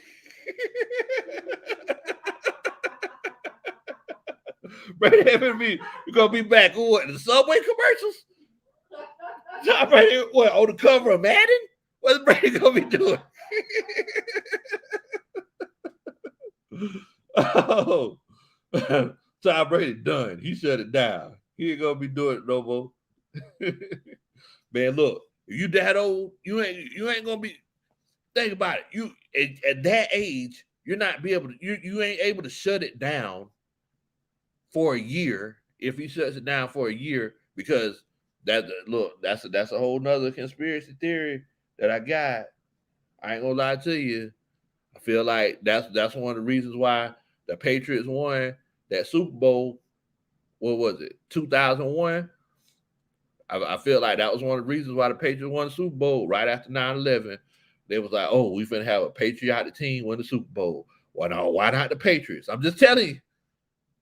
Brady having me, you gonna be back on what, the Subway commercials? Tom Brady, what, on the cover of Madden? What's Brady gonna be doing? Oh, Tom Brady done. He shut it down. He ain't gonna be doing it no more. Man, look, if you that old, you ain't gonna be. Think about it. You at that age, you're not be able to. You ain't able to shut it down for a year. If he shuts it down for a year, because that's a whole nother conspiracy theory that I got. I ain't gonna lie to you. I feel like that's one of the reasons why the Patriots won that Super Bowl. What was it? 2001. I feel like that was one of the reasons why the Patriots won the Super Bowl right after 9/11. They was like, oh, we finna have a patriotic team win the Super Bowl. Well, no, why not the Patriots? I'm just telling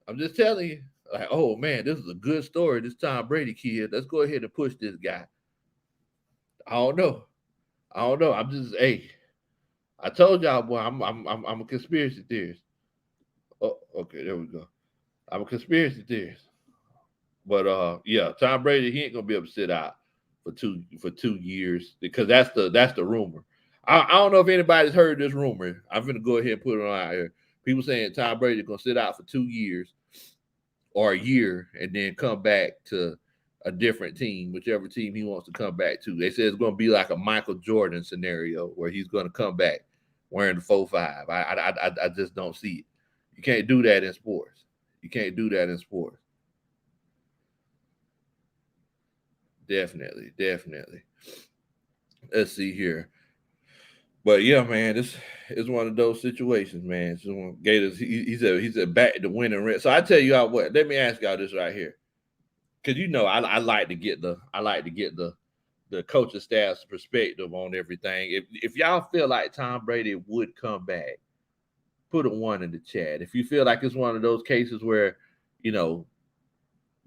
you. Like, oh man, this is a good story. This Tom Brady kid. Let's go ahead and push this guy. I don't know. I'm just, hey, I told y'all, boy, I'm a conspiracy theorist. Oh, okay, there we go. I'm a conspiracy theorist. But yeah, Tom Brady, he ain't gonna be able to sit out for 2 years because that's the rumor. I don't know if anybody's heard this rumor. I'm gonna go ahead and put it on out here. People saying Tom Brady's gonna sit out for 2 years or a year and then come back to a different team, whichever team he wants to come back to. They say it's going to be like a Michael Jordan scenario where he's going to come back wearing the 4-5. I just don't see it. You can't do that in sports. You can't do that in sports. Definitely, definitely. Let's see here. But yeah, man, this is one of those situations, man. So Gators, he said back to winning red. So I tell you all what. Let me ask y'all this right here, because I like to get the coaching staff's perspective on everything. If y'all feel like Tom Brady would come back, put a one in the chat. If you feel like it's one of those cases where, you know,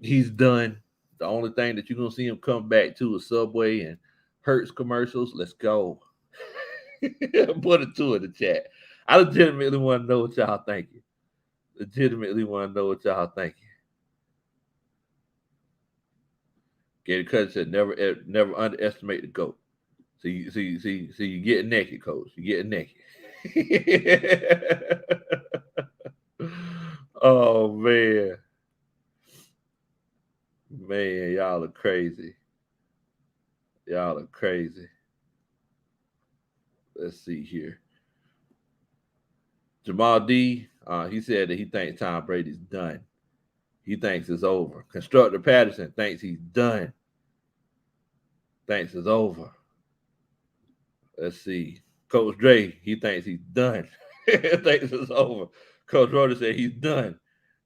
he's done, the only thing that you're gonna see him come back to is Subway and Hertz commercials. Let's go. Put a two in the chat. I legitimately want to know what y'all thinking. Legitimately want to know what y'all thinking. Gator Cut said never underestimate the GOAT. See, you getting naked, coach. You getting naked. Oh man. Man, y'all are crazy. Y'all are crazy. Let's see here. Jamal D, he said that he thinks Tom Brady's done. He thinks it's over. Constructor Patterson thinks he's done. Thinks it's over. Let's see. Coach Dre, he thinks he's done. Thinks it's over. Coach Rhoda said he's done.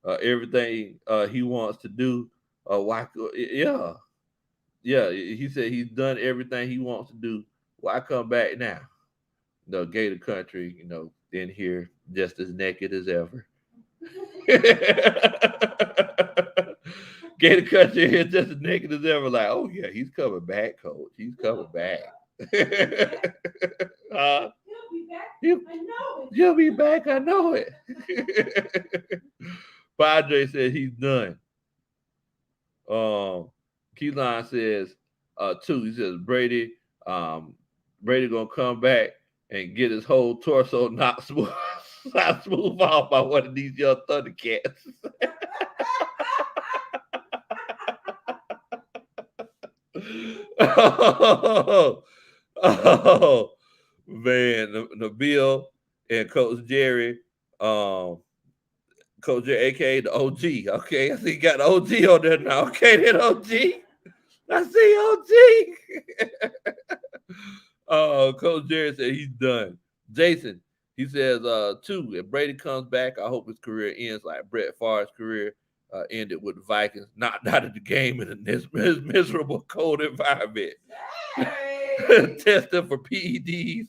Everything he wants to do. Why? Yeah, yeah. He said he's done everything he wants to do. Why come back now? The Gator Country, in here just as naked as ever. Gator Country here just as naked as ever. Like, oh yeah, he's coming back, coach. He's coming back. He'll be back. I know it. He'll be back. I know it. Padre said he's done. Keelan says, two. He says Brady gonna come back and get his whole torso not smooth, not smooth off by one of these young Thundercats. oh, man, Nabil and Coach Jerry, Coach Jerry, aka the OG. Okay, I see you got the OG on there now. Okay, then OG. I see OG. Coach Jerry said he's done. Jason, he says, two, if Brady comes back, I hope his career ends like Brett Favre's career ended with the Vikings, not at the game in a miserable, cold environment. Testing for PEDs.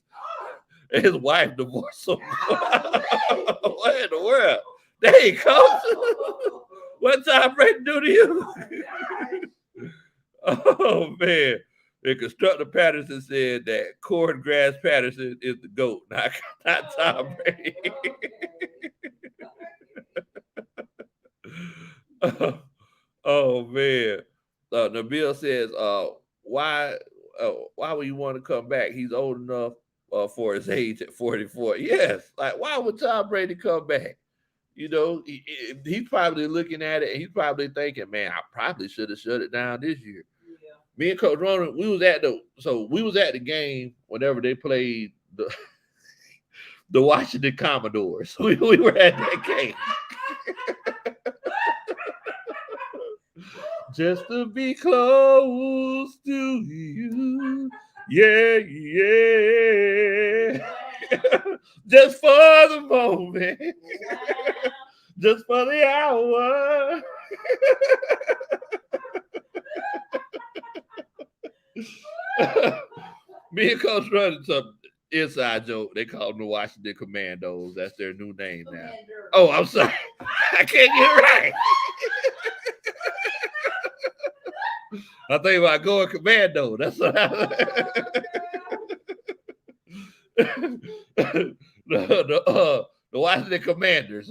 And his wife divorced him. What in the world? Dang, coach. What Tom Brady do to you? Oh, man. And Constructor Patterson said that Cordgrass Patterson is the GOAT, not Tom Brady. Oh man. Nabil says, why would you want to come back? He's old enough for his age at 44. Yes. Like, why would Tom Brady come back? He's probably looking at it and he's probably thinking, man, I probably should have shut it down this year. Me and Coach Ronan, we was at the game whenever they played the Washington Commodores. We were at that game. Just to be close to you. Yeah. Just for the moment. Just for the hour. Me and Coach running some inside joke. They call them the Washington Commandos. That's their new name now. Oh, I'm sorry. I can't get it right. I think about going commando. That's what the Washington Commanders.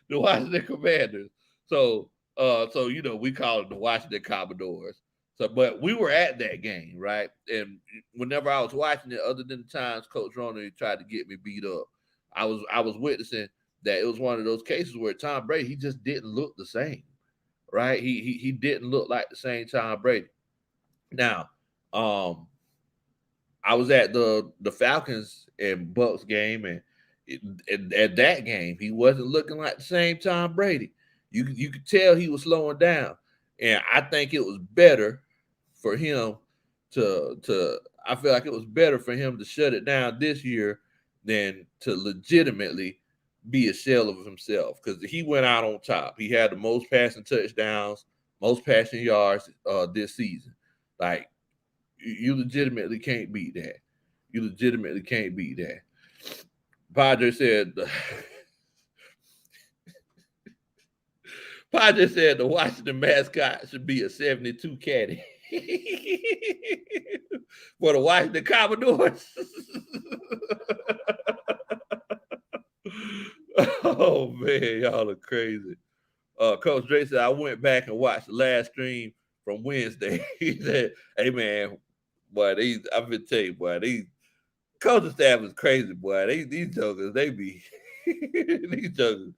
The the Washington Commanders. So we call it the Washington Commodores. So, but we were at that game, right? And whenever I was watching it, other than the times Coach Ronald tried to get me beat up, I was witnessing that it was one of those cases where Tom Brady he just didn't look the same, right? He didn't look like the same Tom Brady. Now, um, I was at the Falcons and Bucks game, and at that game, he wasn't looking like the same Tom Brady. You could tell he was slowing down, and I think it was better for him to. I feel like it was better for him to shut it down this year than to legitimately be a shell of himself because he went out on top. He had the most passing touchdowns, most passing yards this season. Like you legitimately can't beat that. You legitimately can't beat that. Padre said. Padre said the Washington mascot should be a 72 caddy. For the Washington Commodores. Oh man, y'all are crazy. Coach Dre said I went back and watched the last stream from Wednesday. He said, "Hey man, boy, I've been telling you, boy, these coaching staff is crazy, boy. These jokers, they be these jokers.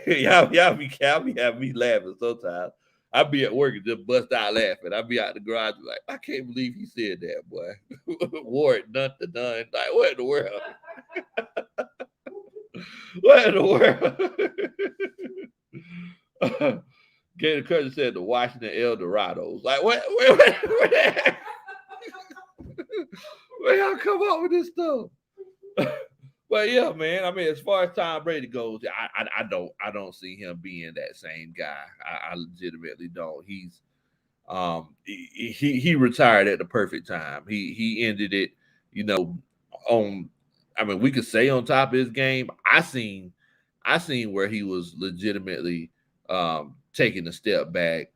y'all be having me laughing sometimes. I be at work and just bust out laughing. I be out the garage like, I can't believe he said that, boy. Ward done to done. Like, what in the world? What in the world? Gator Cousin said the Washington El Dorados. Like, what? Where y'all come up with this stuff? But yeah, man. I mean, as far as Tom Brady goes, I don't see him being that same guy. I legitimately don't. He retired at the perfect time. He ended it, you know, on. I mean, we could say on top of his game. I seen where he was legitimately taking a step back.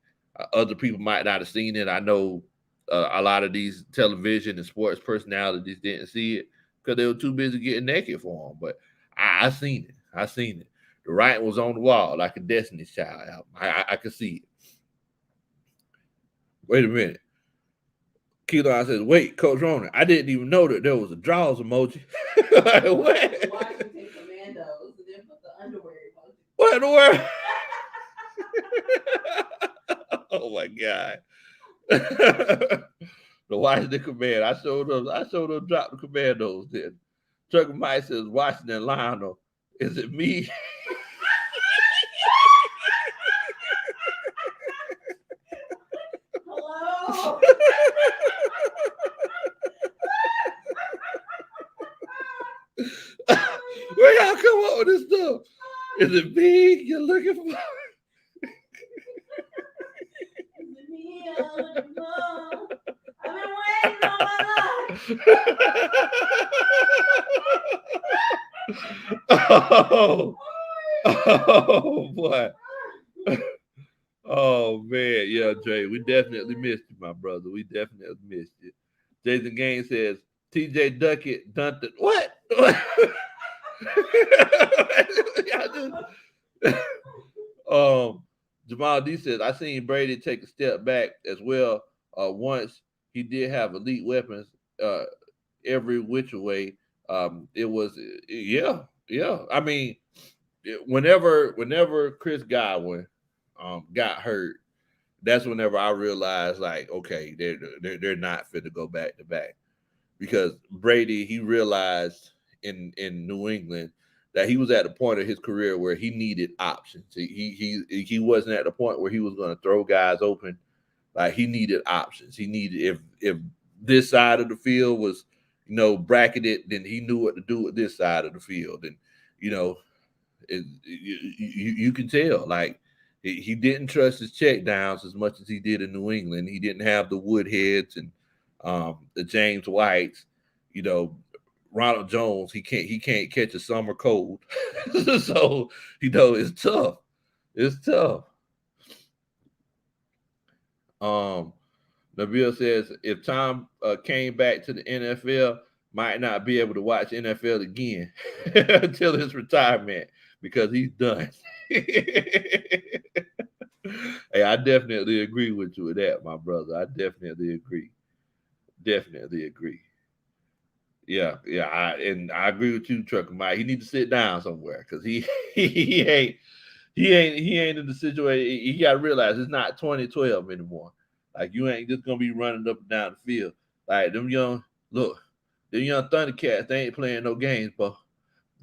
Other people might not have seen it. I know a lot of these television and sports personalities didn't see it because they were too busy getting naked for him. But I seen it. I seen it. The writing was on the wall like a Destiny's Child album. I could see it. Wait a minute. Keelan says, "Wait, Coach Ronan, I didn't even know that there was a draws emoji." Like, what? Washington Commandos, and then put the underwear emoji. What in the world? Oh my god! The Washington Command. I showed them. I showed them drop the commandos. Then Trucker Mike says, "Washington Lionel, is it me?" Hello. Where y'all come up with this stuff? Is it me you're looking for? Is it me I'm looking for? I've been waiting all my life. Oh, oh boy. Oh man, yeah, Dre, we definitely missed you, my brother. We definitely missed you. Jason Gaines says TJ Duckett done what? Y'all just- um, Jamal D says I seen Brady take a step back as well. Once he did have elite weapons, uh, every which way. It was yeah. I mean, whenever Chris Godwin got hurt, that's whenever I realized like, okay, they're not fit to go back to back because Brady he realized in New England that he was at the point of his career where he needed options. He wasn't at the point where he was going to throw guys open. Like he needed options. He needed if this side of the field was bracketed, then he knew what to do with this side of the field, and you know you can tell like he didn't trust his check downs as much as he did in New England. He didn't have the Woodheads and the James Whites. You know, Ronald Jones. He can't catch a summer cold, so it's tough. It's tough. Um, Nabil says if Tom came back to the NFL, might not be able to watch NFL again until his retirement because he's done. Hey, I definitely agree with you with that, my brother. I definitely agree. Definitely agree. Yeah, and I agree with you, Trucker Mike. He need to sit down somewhere because he ain't in the situation. He got to realize it's not 2012 anymore. Like you ain't just gonna be running up and down the field. Like them young Thundercats, they ain't playing no games, but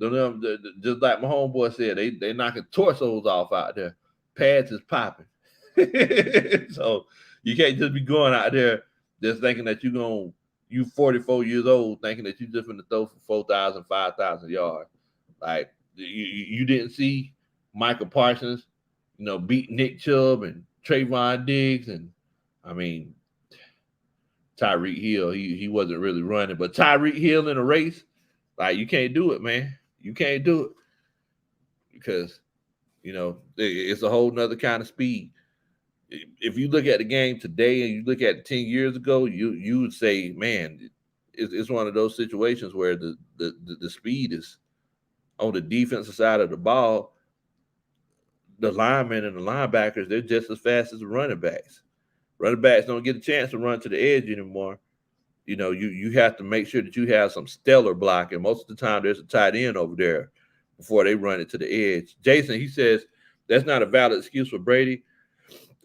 just like my homeboy said, they knocking torsos off out there. Pads is popping. So you can't just be going out there just thinking that you 44 years old thinking that you just gonna throw for 4,000, 5,000 yards. Like you didn't see Michael Parsons, beat Nick Chubb and Trayvon Diggs, and I mean Tyreek Hill. He wasn't really running, but Tyreek Hill in a race, like you can't do it, man. You can't do it because it's a whole nother kind of speed. If you look at the game today and you look at it 10 years ago, you would say, man, it's one of those situations where the speed is on the defensive side of the ball. The linemen and the linebackers, they're just as fast as the running backs. Running backs don't get a chance to run to the edge anymore. You have to make sure that you have some stellar blocking. Most of the time, there's a tight end over there before they run it to the edge. Jason, he says that's not a valid excuse for Brady.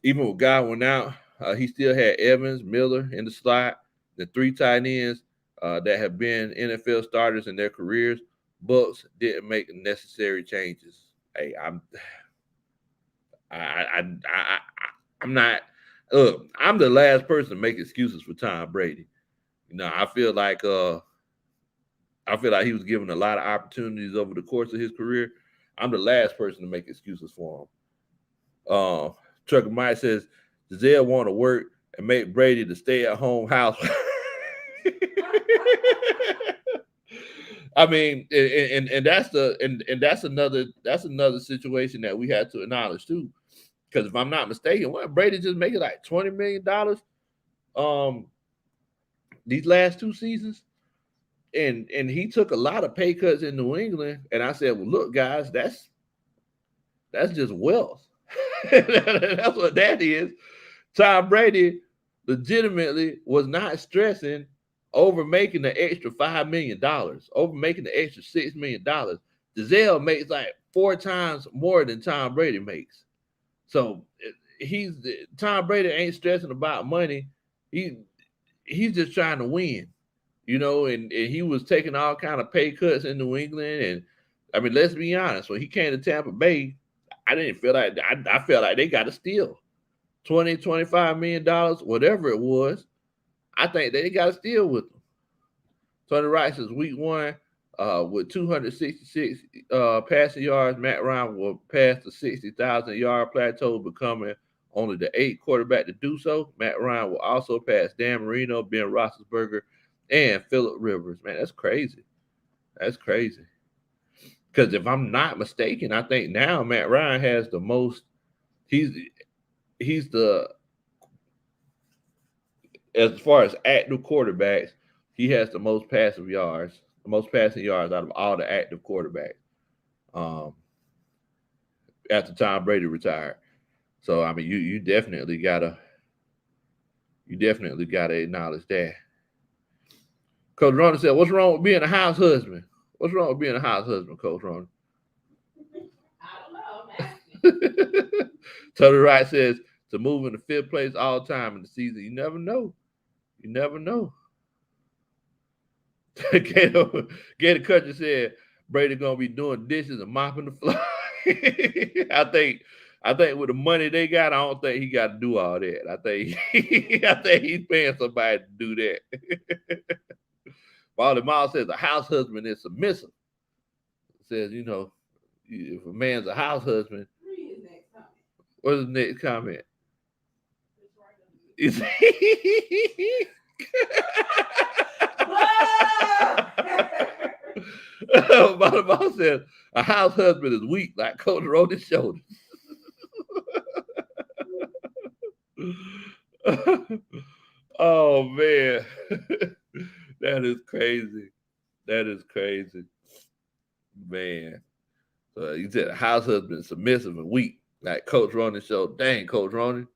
Even with Godwin out, he still had Evans, Miller in the slot, the three tight ends that have been NFL starters in their careers. Bucks didn't make the necessary changes. Hey, I'm not. Look, I'm the last person to make excuses for Tom Brady. I feel like he was given a lot of opportunities over the course of his career. I'm the last person to make excuses for him. Trucker Mike says Giselle want to work and make Brady the stay-at-home house. I mean, and that's another situation that we had to acknowledge too. Because if I'm not mistaken, what Brady just making like $20 million um these last two seasons, and he took a lot of pay cuts in New England. And I said, well, look, guys, that's just wealth. That's what that is. Tom Brady legitimately was not stressing over making the extra $5 million, over making the extra $6 million. Giselle makes like 4 times more than Tom Brady makes. So he's Tom Brady ain't stressing about money. He he's just trying to win, and he was taking all kind of pay cuts in New England. And I mean, let's be honest, when he came to Tampa Bay, I didn't feel like I felt like they got a steal. 20, $25 million, whatever it was. I think they got a steal with them. Tony Wright says week one, with 266 passing yards, Matt Ryan will pass the 60,000-yard plateau, becoming only the 8th quarterback to do so. Matt Ryan will also pass Dan Marino, Ben Roethlisberger, and Phillip Rivers. Man, that's crazy. That's crazy. Because if I'm not mistaken, I think now Matt Ryan has the most. He's the as far as active quarterbacks, he has the most passing yards out of all the active quarterbacks. Um, After Tom Brady retired. So I mean, you definitely gotta acknowledge that. Coach Ronald said, "What's wrong with being a house husband? What's wrong with being a house husband, Coach Ronald?" I don't know. I'm asking. Tony Wright says to move in the fifth place all time in the season. You never know. You never know. Gator Country said Brady gonna be doing dishes and mopping the floor. I think with the money they got, I don't think he got to do all that. I think he's paying somebody to do that. Wally Miles says a house husband is submissive. Says if a man's a house husband, Read his next comment. what's the next comment? It's right under You the see? Wally Miles says a house husband is weak, like Coach rode his shoulders. Oh man, that is crazy. That is crazy, man. So But he said, house husband submissive and weak. Like Coach Ronnie showed, dang, Coach Ronnie,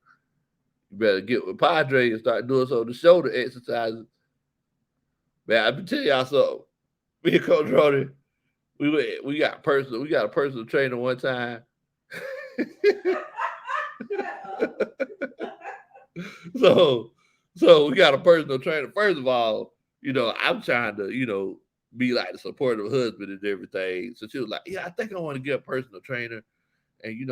you better get with Padre and start doing some of the shoulder exercises. Man, I can tell y'all something. Me and Coach Ronnie, we got a personal trainer one time. so so we got a personal trainer. First of all, I'm trying to, be like the supportive husband and everything. So she was like, yeah, I think I want to get a personal trainer. And he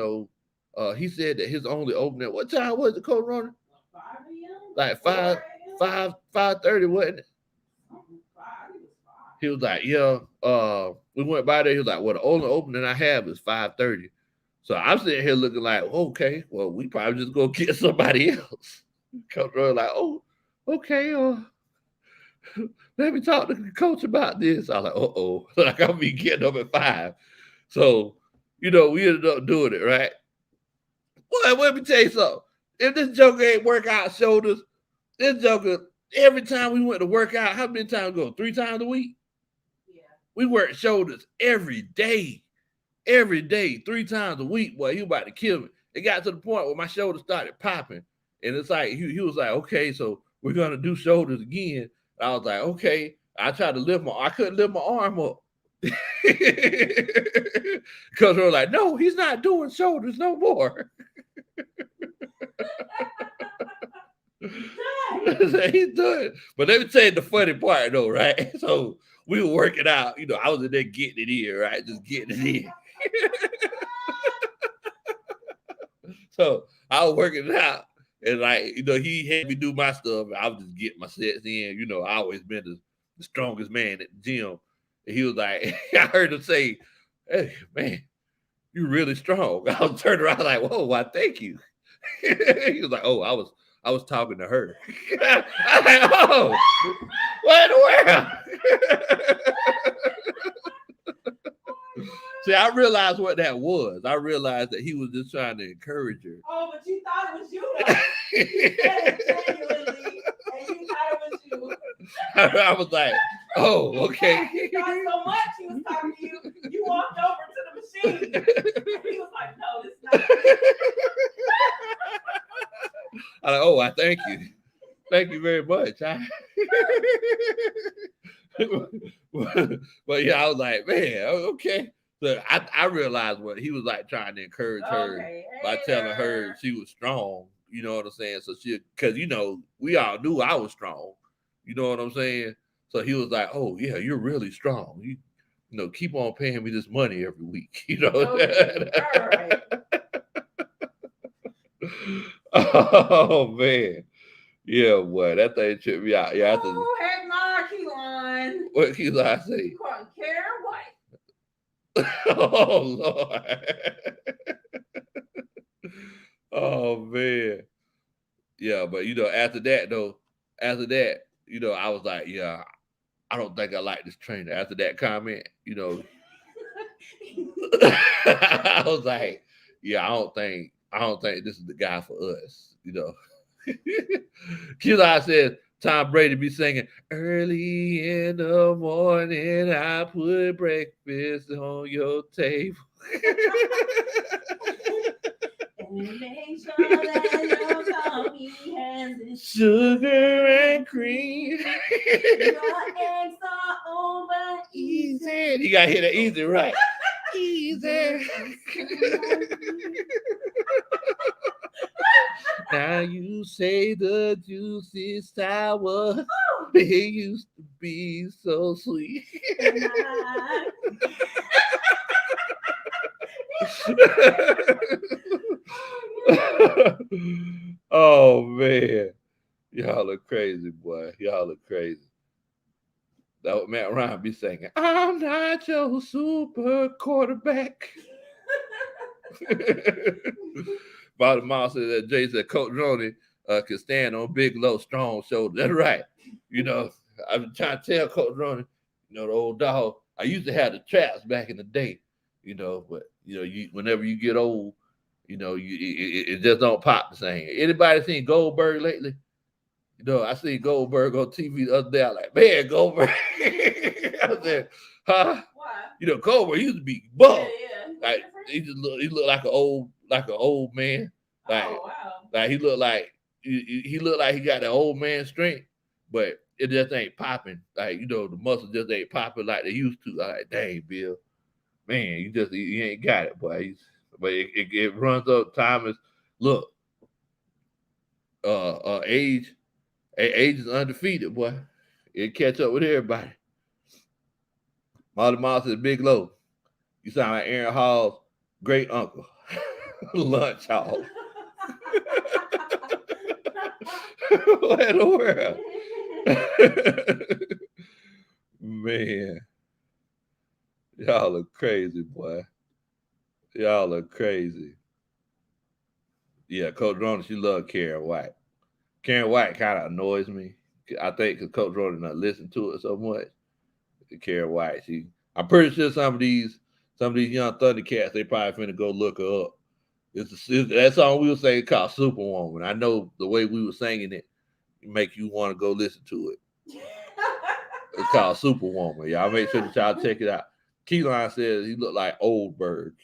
said that his only opening, what time was it, Coach Ronnie? 5 a.m. Like 4 5:30, wasn't it? a.m. 5. It was 5. He was like, yeah, we went by there. He was like, well, the only opening I have is 5:30. So I'm sitting here looking like, okay, well, we probably just go get somebody else. Coach Roy like, oh, okay, let me talk to the coach about this. I was like, uh-oh. Like, I'll be getting up at 5. So, we ended up doing it, right? Well, let me tell you something. If this joker ain't work out shoulders, this joker, every time we went to work out, how many times we go? 3 times a week? Yeah. We work shoulders every day. Every day, 3 times a week, boy, he was about to kill me. It got to the point where my shoulders started popping. And it's like, he was like, okay, so we're going to do shoulders again. And I was like, okay. I tried to I couldn't lift my arm up. Because they were like, no, he's not doing shoulders no more. He's doing it. But let me tell you the funny part, though, right? So we were working out. I was in there getting it in, right? Just getting it in. So I was working it out, and he had me do my stuff. And I was just getting my sets in. I always been the strongest man at the gym. And he was like, I heard him say, "Hey, man, you really strong." I was turning around like, "Whoa, why? Thank you." He was like, "Oh, I was talking to her." I was like, "Oh, what in the world?" See, I realized what that was. I realized that he was just trying to encourage her. Oh, but you thought it was you, though. You said it genuinely, and you thought it was you. I was like, oh, okay. He thought so much he was talking to you. You walked over to the machine. And he was like, no, it's not. I like, oh, I thank you. Thank you very much. But yeah, I was like, man, okay. So I realized what he was like trying to encourage her by telling her she was strong. You know what I'm saying? So because we all knew I was strong. You know what I'm saying? So he was like, "Oh yeah, you're really strong. You keep on paying me this money every week." Okay. All right. Oh man, yeah, boy, that thing tripped me out. Yeah, oh heck no, Keelan. What Keelan say? You couldn't care what? Oh Lord. Oh man. Yeah, but after that, I was like, yeah, I don't think I like this trainer. After that comment, I was like, yeah, I don't think this is the guy for us. Q-Line says Tom Brady be singing early in the morning. I put breakfast on your table. And make sure that your coffee has sugar and cream. Your eggs are over easy. You gotta hear that easy, right? Easy. Now you say the juice is sour. It used to be so sweet. Oh man, y'all are crazy, boy. Y'all are crazy. That what Matt Ryan be singing. I'm not your super quarterback. Bottom Miles said that Jay said Coach Roney can stand on big, low, strong shoulders. That's right. I'm trying to tell Coach Roney, the old dog. I used to have the traps back in the day, but whenever you get old, it just don't pop the same. Anybody seen Goldberg lately? I seen Goldberg on TV the other day. I was like, man, Goldberg. I said, huh? Why? Goldberg used to be buff. Yeah. Like he looked like an old man. Like Oh wow. like he looked like he got the old man strength, but it just ain't popping. Like the muscles just ain't popping like they used to. I'm like, dang, Bill, man, you ain't got it, boy. But it runs up time is look, age age is undefeated, boy. It catch up with everybody. Molly Moss is Big Low. You sound like Aaron Hall's great uncle. Lunch Hall. What in the world? Man, y'all are crazy, boy. Y'all are crazy. Yeah, Coach Ronald, she love Karen White. Karen White kind of annoys me. I think because Coach Ronald not listen to it so much. Karen White, I'm pretty sure some of these young Thundercats, they probably finna go look her up. That song we were saying called Superwoman. I know the way we were singing it make you want to go listen to it. It's called Superwoman. Y'all make sure that y'all check it out. Keyline says he looked like Oldberg.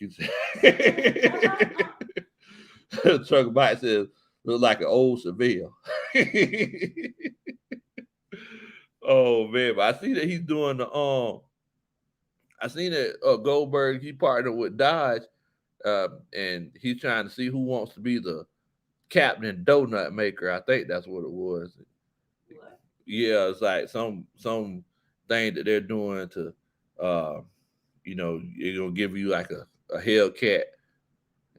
Trucker Bite says look like an old Seville. Oh man, but I see that he's doing the I seen that Goldberg he partnered with Dodge, and he's trying to see who wants to be the Captain Donut Maker. I think that's what it was. What? Yeah, it's like some thing that they're doing to, you're gonna give you like a Hellcat,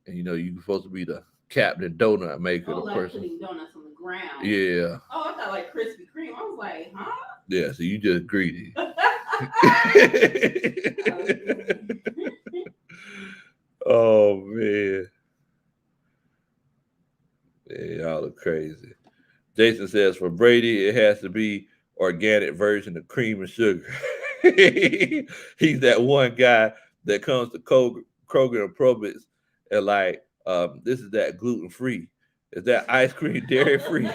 and you're supposed to be the Captain Donut Maker, Oh, the like person. putting donuts on the ground. Yeah. Oh, I thought like Krispy Kreme. I was like, huh? Yeah, so you just greedy. Oh man. Yeah, y'all are crazy. Jason says for Brady, it has to be organic version of cream and sugar. He's that one guy that comes to Kroger and Publix and like, this is that gluten free. Is that ice cream dairy free?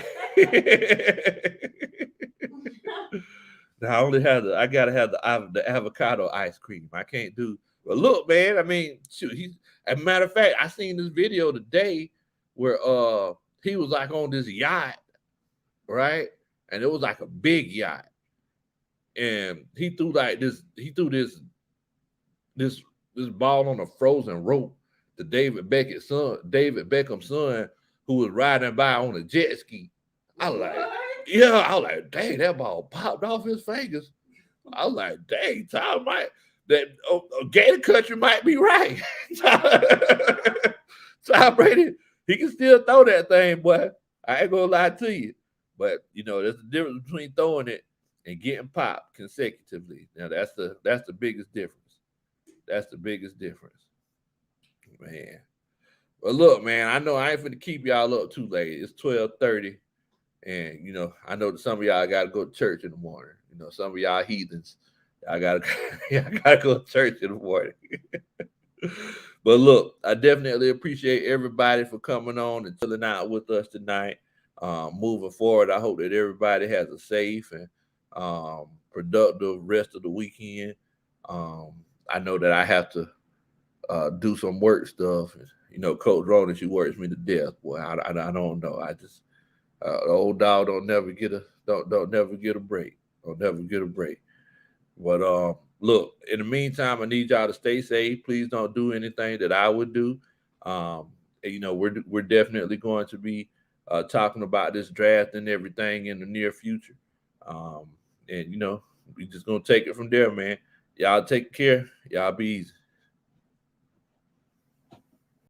Now I gotta have the avocado ice cream. I can't do. But look, man. I mean, shoot. As a matter of fact, I seen this video today where he was like on this yacht, right? And it was like a big yacht, and he threw like this. He threw this this ball on a frozen rope to David Beckham's son, who was riding by on a jet ski. I was like, yeah, I was like, dang, that ball popped off his fingers. I was like, dang, Gator Country might be right. Tom Brady, he can still throw that thing, boy. I ain't gonna lie to you. But there's a difference between throwing it and getting popped consecutively. Now that's the biggest difference. That's the biggest difference. Man. Well, look, man, I know I ain't finna keep y'all up too late. It's 12:30. And I know that some of y'all gotta go to church in the morning. Some of y'all heathens, I gotta y'all gotta go to church in the morning. But look, I definitely appreciate everybody for coming on and chilling out with us tonight. Moving forward, I hope that everybody has a safe and productive rest of the weekend. Um, I know that I have to do some work stuff. Coach Ronan, she works me to death. Boy, I don't know. I just the old dog don't never get a break. Don't never get a break. But look, in the meantime, I need y'all to stay safe. Please don't do anything that I would do. We're definitely going to be talking about this draft and everything in the near future. Um, and we just gonna take it from there, man. Y'all take care. Y'all be easy.